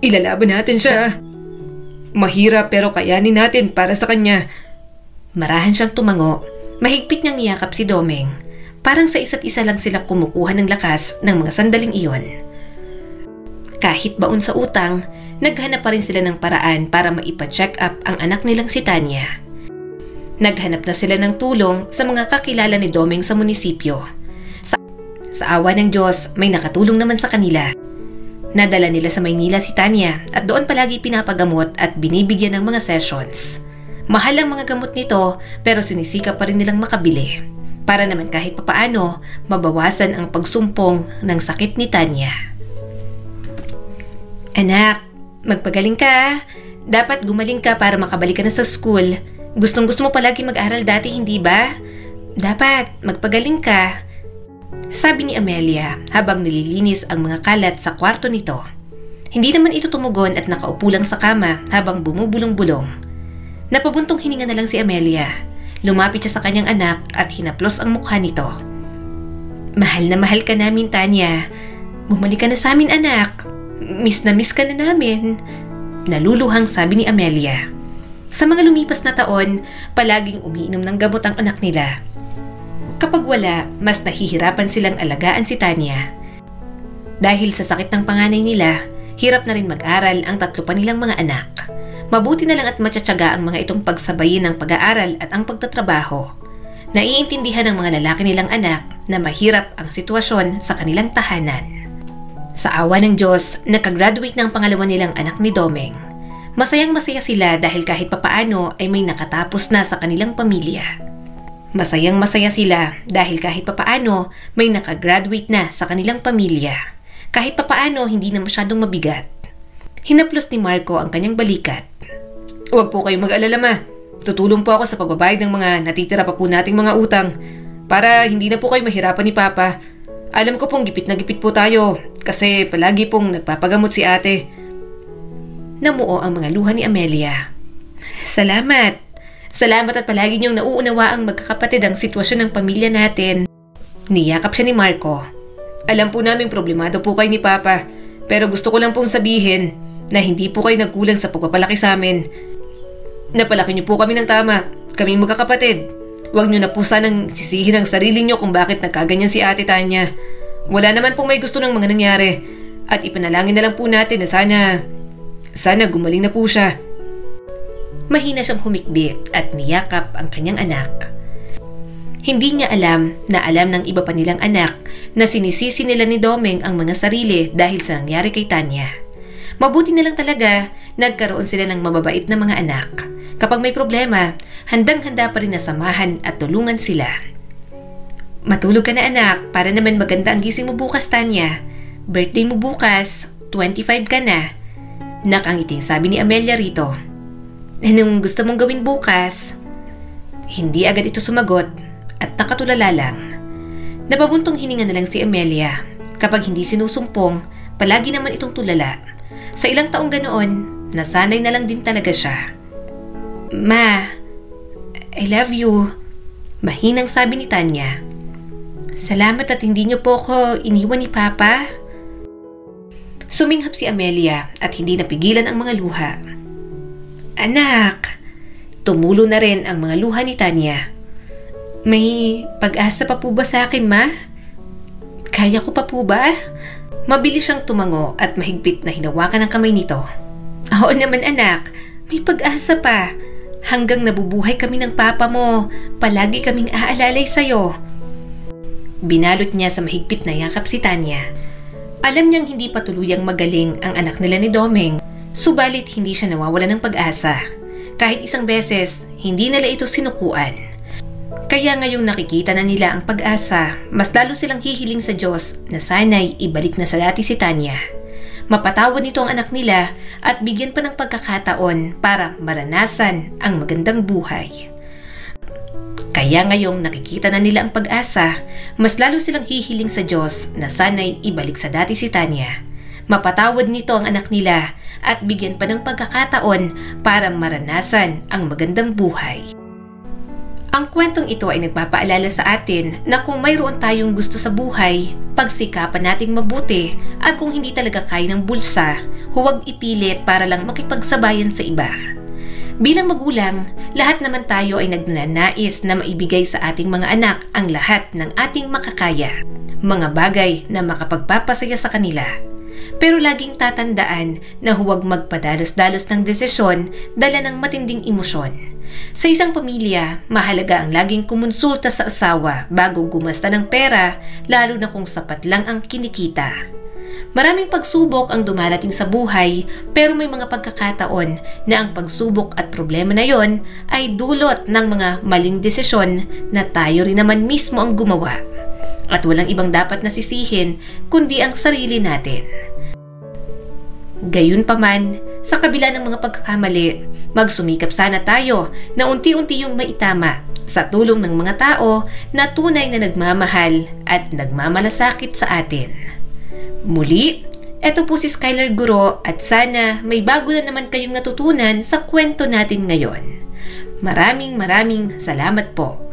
Ilalaban natin siya. Mahirap pero kayanin natin para sa kanya. Marahan siyang tumango. Mahigpit niyang niyakap si Doming. Parang sa isa't isa lang sila kumukuha ng lakas ng mga sandaling iyon. Kahit baon sa utang, naghanap pa rin sila ng paraan para maipa-check up ang anak nilang si Tanya. Naghanap na sila ng tulong sa mga kakilala ni Doming sa munisipyo. Sa awa ng Diyos, may nakatulong naman sa kanila. Nadala nila sa Maynila si Tanya at doon palagi pinapagamot at binibigyan ng mga sessions. Mahal ang mga gamot nito pero sinisikap pa rin nilang makabili. Para naman kahit papaano, mabawasan ang pagsumpong ng sakit ni Tanya. Anak, magpagaling ka. Dapat gumaling ka para makabalik ka na sa school. Gustong-gusto mo palagi mag-aral dati, hindi ba? Dapat magpagaling ka. Sabi ni Amelia habang nililinis ang mga kalat sa kwarto nito. Hindi naman ito tumugon at nakaupo lang sa kama habang bumubulong-bulong. Napabuntong hininga na lang si Amelia. Lumapit siya sa kanyang anak at hinaplos ang mukha nito. Mahal na mahal ka namin, Tanya. Bumalik ka na sa amin, anak. Miss na miss ka na namin. Naluluhang sabi ni Amelia. Sa mga lumipas na taon, palaging umiinom ng gamot ang anak nila. Kapag wala, mas nahihirapan silang alagaan si Tanya. Dahil sa sakit ng panganay nila, hirap na rin mag-aral ang tatlo pa nilang mga anak. Mabuti na lang at matsatsaga ang mga itong pagsabayin ng pag-aaral at ang pagtatrabaho. Naiintindihan ng mga lalaki nilang anak na mahirap ang sitwasyon sa kanilang tahanan. Sa awa ng Diyos, nakagraduate na ang pangalawa nilang anak ni Domeng. Masayang-masaya sila dahil kahit papaano ay may nakatapos na sa kanilang pamilya. Masayang-masaya sila dahil kahit papaano may nakagraduate na sa kanilang pamilya. Kahit papaano hindi na masyadong mabigat. Hinaplos ni Marco ang kanyang balikat. Huwag po kayong mag-alala, ma. Tutulong po ako sa pagbabayad ng mga natitira pa po nating mga utang para hindi na po kayo mahirapan ni Papa. Alam ko pong gipit na gipit po tayo kasi palagi pong nagpapagamot si ate. Namuo ang mga luha ni Amelia. Salamat. Salamat at palagi niyong nauunawa ang magkakapatid ang sitwasyon ng pamilya natin. Niyakap siya ni Marco. Alam po naming problemado po kayo ni Papa, pero gusto ko lang pong sabihin na hindi po kayo nagkulang sa pagpapalaki sa amin. Napalaki niyo po kami ng tama, kaming magkakapatid. Huwag niyo na po sanang sisihin ang sarili niyo kung bakit nagkaganyan si Ate Tanya. Wala naman pong may gusto ng mga nangyari at ipanalangin na lang po natin na sana gumaling na po siya. Mahina siyang humikbi at niyakap ang kanyang anak. Hindi niya alam na alam ng iba pa nilang anak na sinisisi nila ni Domeng ang mga sarili dahil sa nangyari kay Tanya. Mabuti na lang talaga, nagkaroon sila ng mababait na mga anak. Kapag may problema, handang-handa pa rin na samahan at tulungan sila. Matulog ka na anak, para naman maganda ang gising mo bukas, Tanya. Birthday mo bukas, 25 ka na. Nakangiting sabi ni Amelia rito. Anong gusto mong gawin bukas? Hindi agad ito sumagot at nakatulala lang. Napabuntong hininga na lang si Amelia. Kapag hindi sinusumpong, palagi naman itong tulala. Sa ilang taong ganoon, nasanay na lang din talaga siya. Ma, I love you. Mahinang sabi ni Tanya. Salamat at hindi niyo po ako iniwan ni Papa. Suminghap si Amelia at hindi napigilan ang mga luha. Anak, tumulo na rin ang mga luha ni Tanya. May pag-asa pa po ba sa akin, Ma? Kaya ko pa po ba? Mabilis siyang tumango at mahigpit na hinawakan ang kamay nito. Oo naman anak, may pag-asa pa. Hanggang nabubuhay kami ng papa mo, palagi kaming aalalay sa'yo. Binalot niya sa mahigpit na yakap si Tanya. Alam niyang hindi pa tuluyang magaling ang anak nila ni Domeng, subalit hindi siya nawawala ng pag-asa. Kahit isang beses, hindi nila ito sinukuan. Kaya ngayong nakikita na nila ang pag-asa, mas lalo silang hihiling sa Diyos na sana'y ibalik na sa dati si Tanya. Mapatawad nito ang anak nila at bigyan pa ng pagkakataon para maranasan ang magandang buhay. Kaya ngayong nakikita na nila ang pag-asa, mas lalo silang hihiling sa Diyos na sana'y ibalik sa dati si Tanya. Mapatawad nito ang anak nila at bigyan pa ng pagkakataon para maranasan ang magandang buhay. Ang kwentong ito ay nagpapaalala sa atin na kung mayroon tayong gusto sa buhay, pagsikapan nating mabuti at kung hindi talaga kaya ng bulsa, huwag ipilit para lang makipagsabayan sa iba. Bilang magulang, lahat naman tayo ay nagnanais na maibigay sa ating mga anak ang lahat ng ating makakaya, mga bagay na makapagpapasaya sa kanila. Pero laging tatandaan na huwag magpadalos-dalos ng desisyon dala ng matinding emosyon. Sa isang pamilya, mahalaga ang laging kumonsulta sa asawa bago gumasta ng pera, lalo na kung sapat lang ang kinikita. Maraming pagsubok ang dumarating sa buhay, pero may mga pagkakataon na ang pagsubok at problema na yon ay dulot ng mga maling desisyon na tayo rin naman mismo ang gumawa. At walang ibang dapat nasisihin kundi ang sarili natin. Gayunpaman, sa kabila ng mga pagkakamali, magsumikap sana tayo na unti-unti yung maitama sa tulong ng mga tao na tunay na nagmamahal at nagmamalasakit sa atin. Muli, eto po si Skylar Guro at sana may bago na naman kayong natutunan sa kwento natin ngayon. Maraming salamat po.